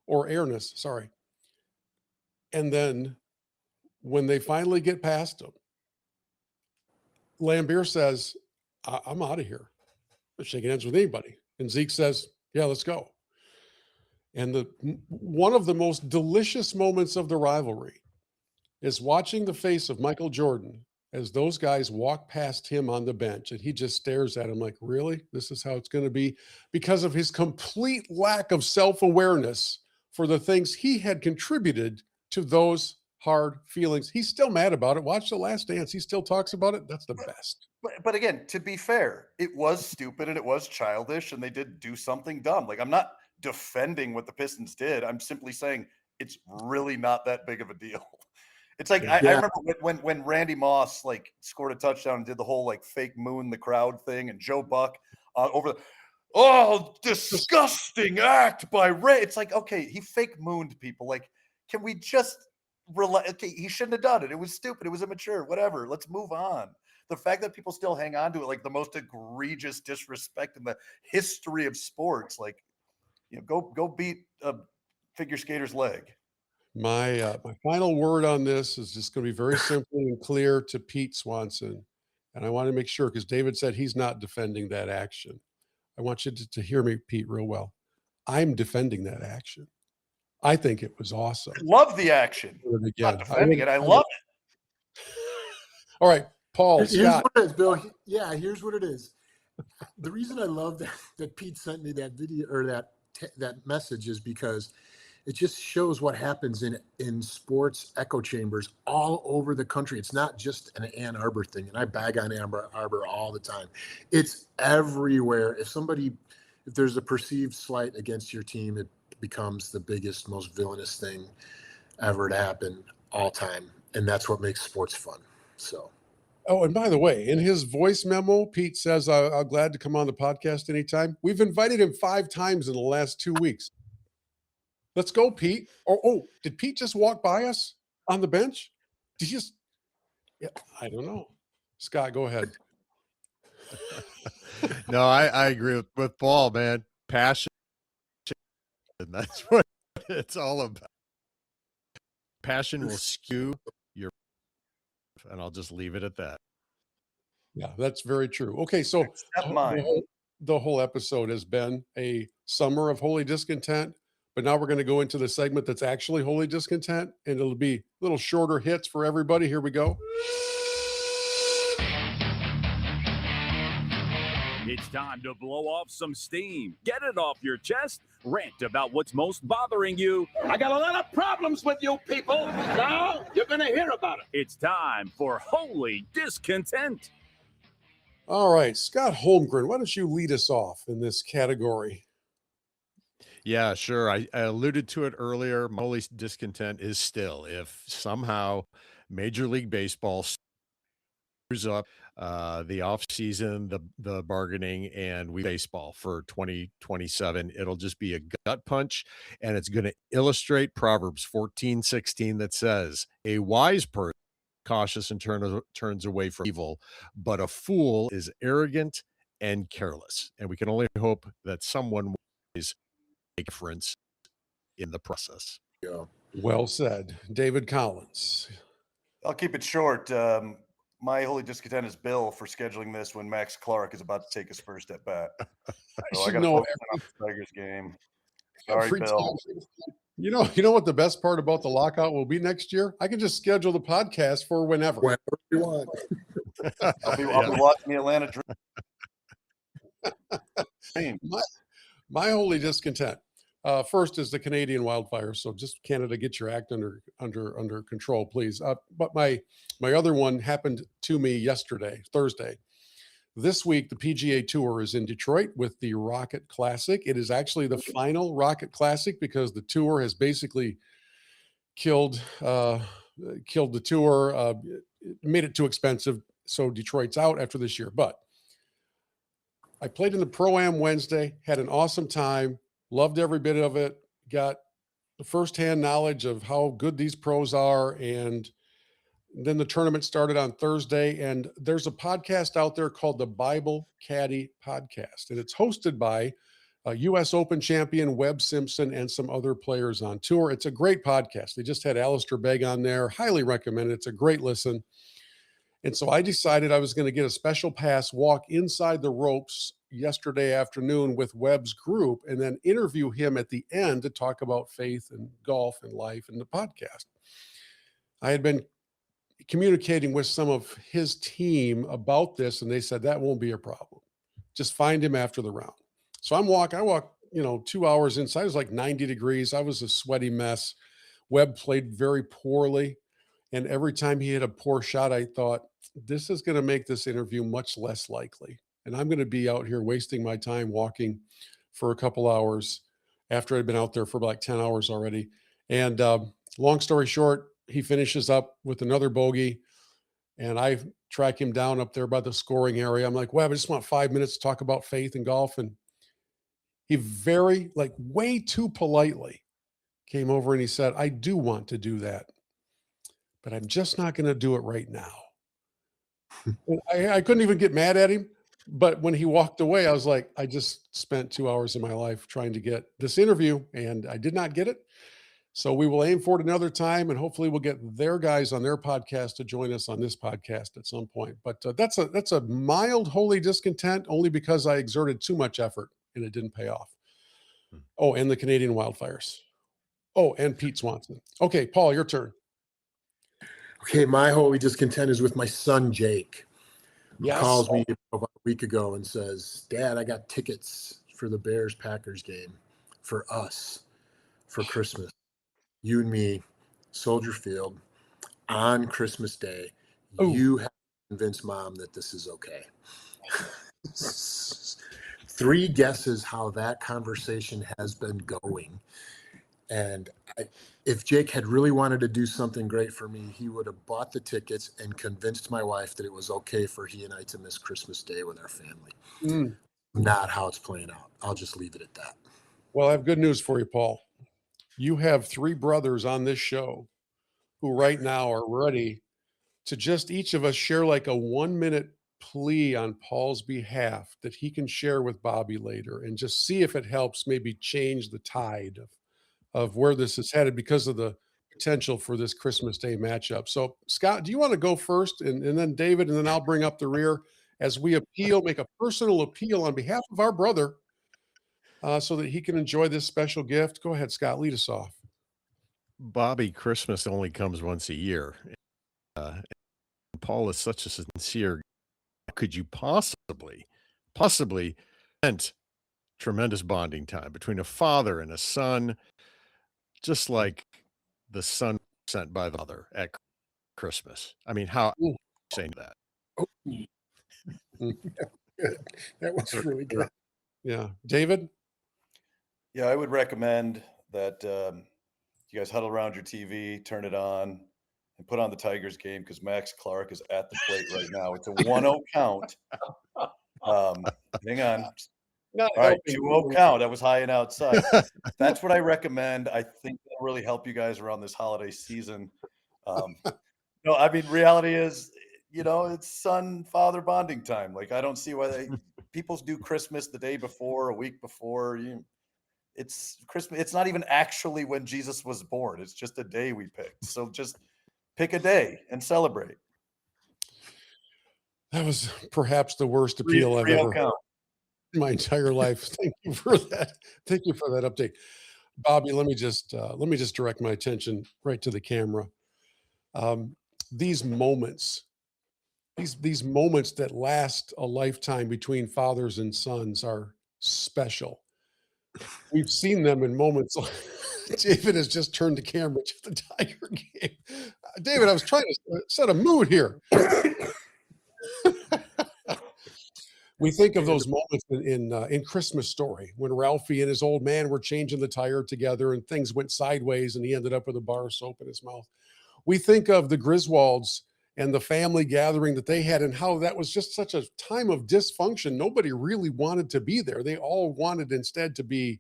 or Airness, sorry. And then when they finally get past him, Lambeer says, I'm out of here. I'm shaking hands with anybody. And Zeke says, yeah, let's go. And one of the most delicious moments of the rivalry is watching the face of Michael Jordan as those guys walk past him on the bench, and he just stares at him like, really? This is how it's going to be? Because of his complete lack of self-awareness for the things he had contributed to those hard feelings. He's still mad about it. Watch The Last Dance. He still talks about it. That's the best. But again, to be fair, it was stupid and it was childish, and they did do something dumb. Like, I'm not defending what the Pistons did. I'm simply saying it's really not that big of a deal. It's like, I remember when Randy Moss like scored a touchdown and did the whole like fake moon the crowd thing, and Joe Buck disgusting act by Ray. It's like, okay, he fake mooned people. Like, can we just relax? Okay, he shouldn't have done it. It was stupid. It was immature. Whatever. Let's move on. The fact that people still hang on to it, like the most egregious disrespect in the history of sports, like, you know, go beat a figure skater's leg. My final word on this is just going to be very simple and clear to Pete Swanson. And I want to make sure, because David said he's not defending that action. I want you to hear me, Pete, real well. I'm defending that action. I think it was awesome. I love the action. I'm not defending it. I love it. All right, Paul, Here's Scott. what it is, Bill. Yeah, here's what it is. The reason I love that Pete sent me that video or that message is because it just shows what happens in sports echo chambers all over the country. It's not just an Ann Arbor thing, and I bag on Ann Arbor all the time. It's everywhere. If there's a perceived slight against your team, it becomes the biggest, most villainous thing ever to happen all time, and that's what makes sports fun. So. Oh, and by the way, in his voice memo, Pete says, I'm glad to come on the podcast anytime. We've invited him 5 times in the last 2 weeks. Let's go, Pete. Oh, did Pete just walk by us on the bench? Did he just? Yeah, I don't know. Scott, go ahead. No, I agree with Paul, man. Passion. And that's what it's all about. Passion will skew your, and I'll just leave it at that. Yeah, that's very true. Okay, so the whole episode has been a summer of holy discontent, But now we're going to go into the segment that's actually Holy Discontent, and it'll be little shorter hits for everybody. Here we go. It's time to blow off some steam. Get it off your chest. Rant about what's most bothering you. I got a lot of problems with you people. Now you're going to hear about it. It's time for Holy Discontent. All right, Scott Holmgren, why don't you lead us off in this category? Yeah, sure. I alluded to it earlier. My Holy Discontent is still if somehow Major League Baseball screws up the off season, the bargaining, and we baseball for 2027. It'll just be a gut punch, and it's going to illustrate Proverbs 14:16 that says, "A wise person cautious and turns away from evil, but a fool is arrogant and careless." And we can only hope that someone wise make a difference in the process. Yeah. Well said, David Collins. I'll keep it short. My Holy Discontent is Bill for scheduling this when Max Clark is about to take his first at bat. So I got to focus on the Tigers game. Sorry, Bill. You know what the best part about the lockout will be next year? I can just schedule the podcast for whenever. Whenever you want. I'll be watching the Atlanta Dream. My Holy Discontent. First is the Canadian wildfires. So just Canada, get your act under control, please. But my other one happened to me yesterday, Thursday. This week, the PGA Tour is in Detroit with the Rocket Classic. It is actually the final Rocket Classic because the tour has basically killed the tour, made it too expensive. So Detroit's out after this year. But I played in the Pro-Am Wednesday, had an awesome time. Loved every bit of it. Got the firsthand knowledge of how good these pros are. And then the tournament started on Thursday. And there's a podcast out there called the Bible Caddy Podcast. And it's hosted by U.S. Open champion Webb Simpson and some other players on tour. It's a great podcast. They just had Alistair Begg on there. Highly recommend it. It's a great listen. And so I decided I was going to get a special pass, walk inside the ropes yesterday afternoon with Webb's group, and then interview him at the end to talk about faith and golf and life and the podcast. I had been communicating with some of his team about this, and they said that won't be a problem. Just find him after the round. So I walk, 2 hours inside. It was like 90 degrees. I was a sweaty mess. Webb played very poorly. And every time he hit a poor shot, I thought, this is going to make this interview much less likely. And I'm going to be out here wasting my time walking for a couple hours after I'd been out there for like 10 hours already. And long story short, he finishes up with another bogey. And I track him down up there by the scoring area. I'm like, Webb, I just want 5 minutes to talk about faith and golf. And he way too politely came over and he said, I do want to do that, but I'm just not going to do it right now. I couldn't even get mad at him. But when he walked away, I was like, I just spent 2 hours of my life trying to get this interview and I did not get it. So we will aim for it another time and hopefully we'll get their guys on their podcast to join us on this podcast at some point. But that's a mild Holy Discontent only because I exerted too much effort and it didn't pay off. Oh, and the Canadian wildfires. Oh, and Pete Swanson. Okay, Paul, your turn. Okay, my Holy Discontent is with my son, Jake. He calls me about a week ago and says, Dad, I got tickets for the Bears-Packers game for us for Christmas. You and me, Soldier Field, on Christmas Day. Ooh. You have to convince Mom that this is okay. 3 guesses how that conversation has been going. And if Jake had really wanted to do something great for me, he would have bought the tickets and convinced my wife that it was okay for he and I to miss Christmas Day with our family. Not how it's playing out. I'll just leave it at that. Well, I have good news for you, Paul. You have 3 brothers on this show who right now are ready to just each of us share like a 1-minute plea on Paul's behalf that he can share with Bobby later and just see if it helps maybe change the tide of where this is headed because of the potential for this Christmas Day matchup. So Scott, do you want to go first and then David, and then I'll bring up the rear as we make a personal appeal on behalf of our brother so that he can enjoy this special gift. Go ahead, Scott, lead us off. Bobby, Christmas only comes once a year. Paul is such a sincere. Could you possibly spend tremendous bonding time between a father and a son, just like the son sent by the mother at Christmas? I mean, how saying that? That was really good. Yeah, David. Yeah, I would recommend that you guys huddle around your TV, turn it on, and put on the Tigers game because Max Clark is at the plate right now. It's a 1-0 count. Hang on. Not All right, helping 2-0 count. That was high and outside. That's what I recommend. I think that'll really help you guys around this holiday season. No, I mean, reality is, it's son-father bonding time. Like, I don't see why people do Christmas the day before, a week before. It's Christmas. It's not even actually when Jesus was born. It's just a day we picked. So just pick a day and celebrate. That was perhaps the worst appeal I've ever heard in my entire life. Thank you for that. Thank you for that update, Bobby. Let me just direct my attention right to the camera. These moments that last a lifetime between fathers and sons are special. We've seen them in moments. David has just turned the camera to the Tiger game. David, I was trying to set a mood here. We think of those moments in Christmas Story when Ralphie and his old man were changing the tire together and things went sideways and he ended up with a bar of soap in his mouth. We think of the Griswolds and the family gathering that they had and how that was just such a time of dysfunction. Nobody really wanted to be there. They all wanted instead to be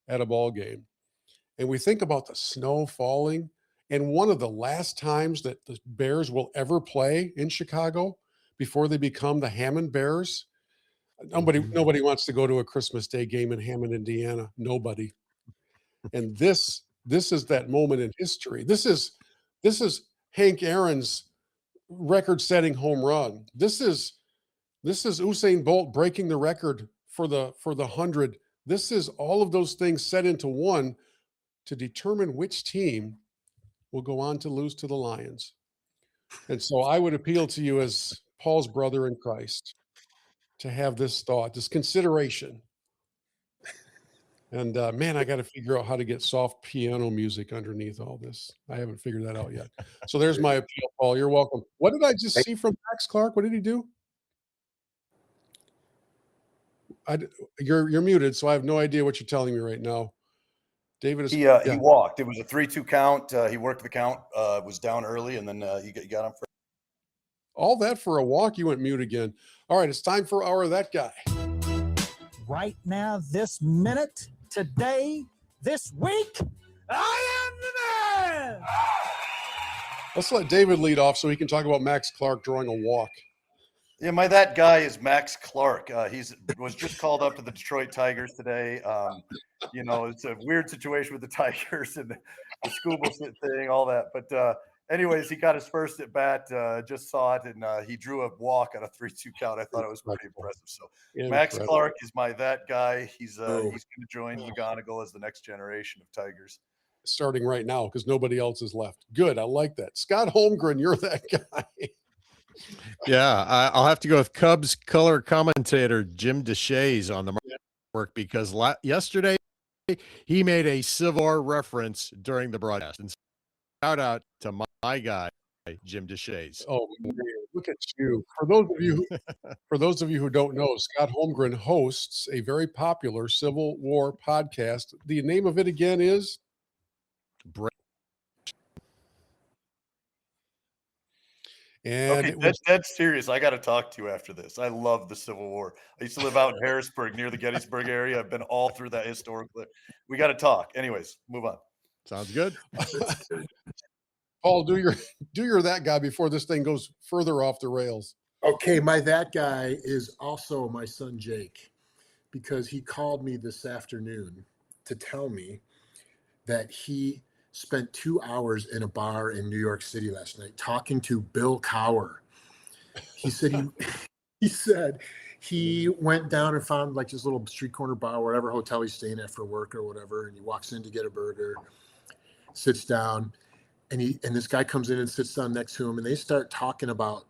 at a ball game. And we think about the snow falling. And one of the last times that the Bears will ever play in Chicago before they become the Hammond Bears. Nobody wants to go to a Christmas Day game in Hammond, Indiana. Nobody. And this is that moment in history. This is Hank Aaron's record-setting home run. This is Usain Bolt breaking the record for the 100. This is all of those things set into one to determine which team will go on to lose to the Lions. And so I would appeal to you as Paul's brother in Christ to have this thought, this consideration. And man, I got to figure out how to get soft piano music underneath all this. I haven't figured that out yet. So there's my appeal, Paul. You're welcome. What did I just see from Max Clark? What did he do? You're muted, so I have no idea what you're telling me right now. David is. He walked. It was a 3-2 count. He worked the count. Was down early, and then you got him for all that for a walk. You went mute again. All right, it's time for our That Guy. Right now, this minute, today, this week, I am the man. Let's let David lead off so he can talk about Max Clark drawing a walk. Yeah, that guy is Max Clark. Was just called up to the Detroit Tigers today. It's a weird situation with the Tigers and the Skubal thing, all that. But anyways, he got his first at bat. Just saw it, and he drew a walk on a 3-2 count. I thought it was pretty impressive. So Max Clark is that guy. He's going to join McGonigal as the next generation of Tigers. Starting right now because nobody else is left. Good, I like that. Scott Holmgren, you're that guy. Yeah, I'll have to go with Cubs color commentator Jim DeShays on the network because yesterday he made a Civil War reference during the broadcast. And shout out to my guy Jim DeShays. Oh man, look at you! For those of you who don't know, Scott Holmgren hosts a very popular Civil War podcast. The name of it again is. And okay, that's serious. I got to talk to you after this. I love the Civil War. I used to live out in Harrisburg near the Gettysburg area. I've been all through that historical. We got to talk. Anyways, move on. Sounds good. Paul, do your that guy before this thing goes further off the rails. Okay, my that guy is also my son Jake, because he called me this afternoon to tell me that he spent 2 hours in a bar in New York City last night talking to Bill Cowher. He said He went down and found like this little street corner bar, whatever hotel he's staying at for work or whatever. And he walks in to get a burger, sits down, and this guy comes in and sits down next to him, and they start talking about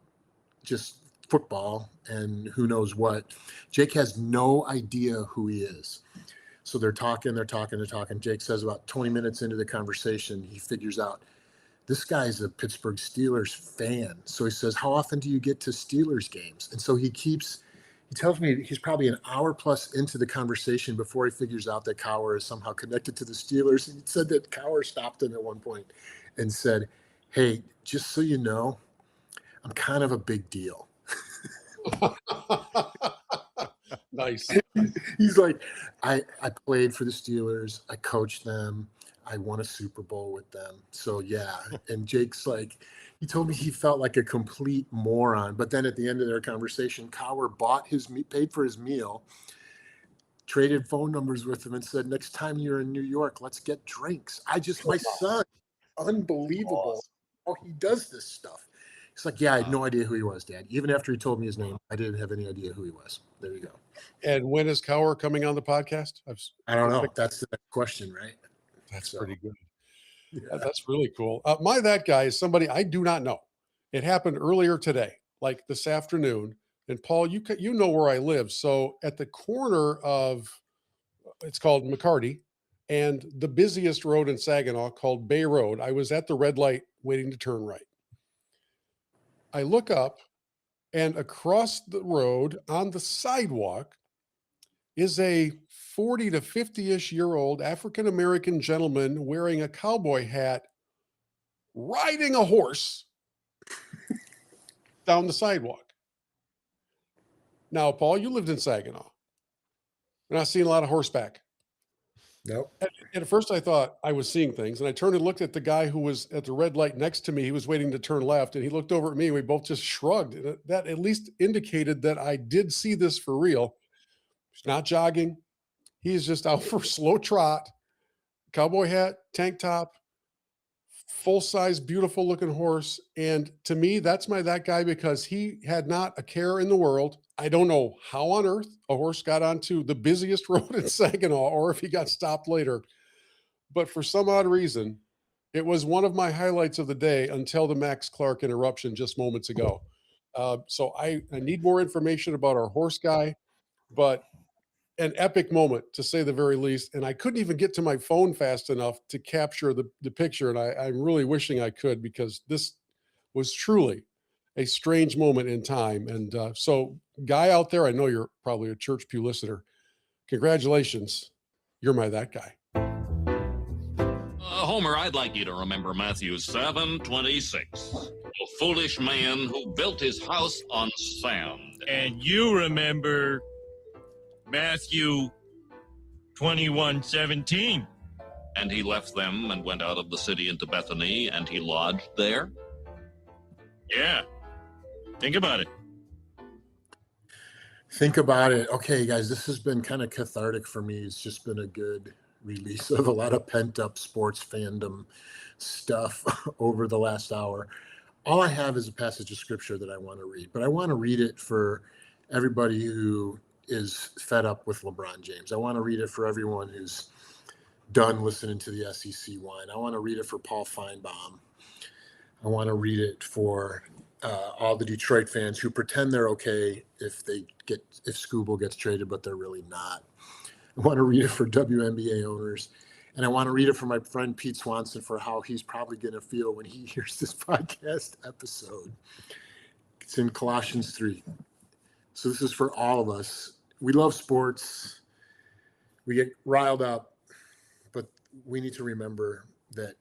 just football and who knows what. Jake has no idea who he is. So they're talking. Jake says about 20 minutes into the conversation, he figures out this guy's a Pittsburgh Steelers fan. So he says, how often do you get to Steelers games? And so he tells me he's probably an hour plus into the conversation before he figures out that Cowher is somehow connected to the Steelers. And he said that Cowher stopped him at one point and said, hey, just so you know, I'm kind of a big deal. Nice. He's like, I played for the Steelers. I coached them. I won a Super Bowl with them. So yeah. And Jake's like, he told me he felt like a complete moron. But then at the end of their conversation, Cowher paid for his meal, traded phone numbers with him, and said, next time you're in New York, let's get drinks. My son, unbelievable how he does this stuff. He's like, yeah, I had no idea who he was, Dad. Even after he told me his name, I didn't have any idea who he was. There you go. And when is Cowher coming on the podcast? I don't know. That's the next question, right? That's pretty good. Yeah. That's really cool. That guy is somebody I do not know. It happened earlier today, like this afternoon. And Paul, you know where I live. So at the corner of, it's called McCarty, and the busiest road in Saginaw called Bay Road, I was at the red light waiting to turn right. I look up, and across the road on the sidewalk is a 40 to 50-ish year old African-American gentleman wearing a cowboy hat, riding a horse down the sidewalk. Now, Paul, you lived in Saginaw. You're not seeing a lot of horseback. Nope. At first, I thought I was seeing things, and I turned and looked at the guy who was at the red light next to me. He was waiting to turn left, and he looked over at me, and we both just shrugged. And that at least indicated that I did see this for real. He's not jogging. He's just out for a slow trot, cowboy hat, tank top, full-size, beautiful-looking horse. And to me, that's that guy, because he had not a care in the world. I don't know how on earth a horse got onto the busiest road in Saginaw, or if he got stopped later. But for some odd reason, it was one of my highlights of the day until the Max Clark interruption just moments ago. So I need more information about our horse guy, but an epic moment, to say the very least. And I couldn't even get to my phone fast enough to capture the picture. And I'm really wishing I could, because this was truly a strange moment in time. And so, guy out there, I know you're probably a Church Pew listener. Congratulations. You're that guy. Homer, I'd like you to remember Matthew 7:26. A foolish man who built his house on sand. And you remember Matthew 21:17. And he left them and went out of the city into Bethany, and he lodged there? Yeah. Think about it. Think about it. Okay, guys, this has been kind of cathartic for me. It's just been a good release of a lot of pent-up sports fandom stuff over the last hour. All I have is a passage of scripture that I want to read, but I want to read it for everybody who is fed up with LeBron James. I want to read it for everyone who's done listening to the SEC whine. I want to read it for Paul Feinbaum. I want to read it for all the Detroit fans who pretend they're okay if Skubal gets traded, but they're really not. I want to read it for WNBA owners, and I want to read it for my friend Pete Swanson for how he's probably going to feel when he hears this podcast episode. It's in Colossians 3. So this is for all of us. We love sports. We get riled up, but we need to remember that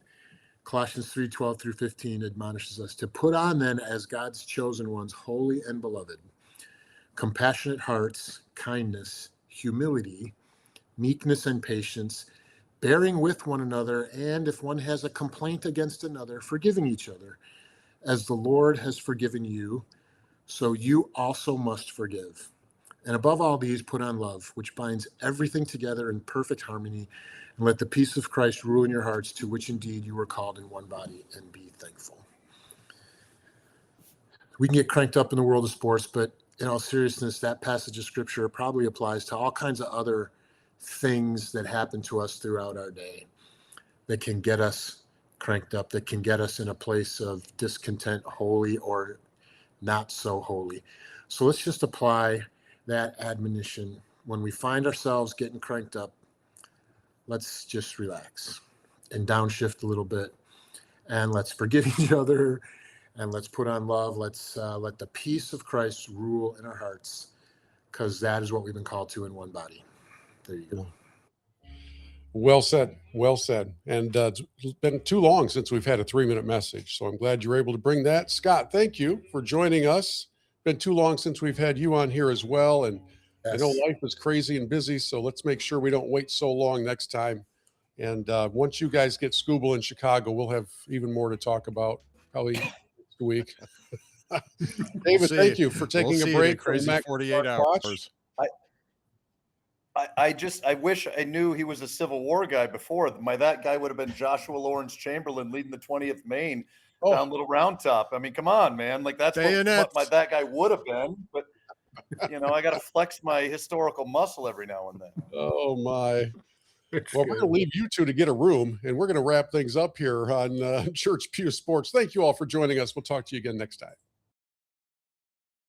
Colossians 3:12 through 15 admonishes us to put on then as God's chosen ones, holy and beloved, compassionate hearts, kindness, humility, meekness and patience, bearing with one another, and if one has a complaint against another, forgiving each other. As the Lord has forgiven you, so you also must forgive. And above all these, put on love, which binds everything together in perfect harmony, and let the peace of Christ rule in your hearts, to which indeed you were called in one body, and be thankful. We can get cranked up in the world of sports, but in all seriousness, that passage of scripture probably applies to all kinds of other things that happen to us throughout our day that can get us cranked up, that can get us in a place of discontent, holy or not so holy. So let's just apply that admonition. When we find ourselves getting cranked up, let's just relax and downshift a little bit, and let's forgive each other, and let's put on love. Let's let the peace of Christ rule in our hearts, because that is what we've been called to in one body. There you go. Well said. Well said. And it's been too long since we've had a 3-minute message. So I'm glad you're able to bring that. Scott, thank you for joining us. Been too long since we've had you on here as well. And I know life is crazy and busy, so let's make sure we don't wait so long next time. And once you guys get Skubal in Chicago, we'll have even more to talk about probably next week. David, thank you for taking a break from crazy 48 hours. I wish I knew he was a Civil War guy before. That guy would have been Joshua Lawrence Chamberlain leading the 20th Maine down Little Round Top. I mean, come on, man. Like that's what that guy would have been. But I got to flex my historical muscle every now and then. Oh my. Well, we're going to leave you two to get a room, and we're going to wrap things up here on Church Pew Sports. Thank you all for joining us. We'll talk to you again next time.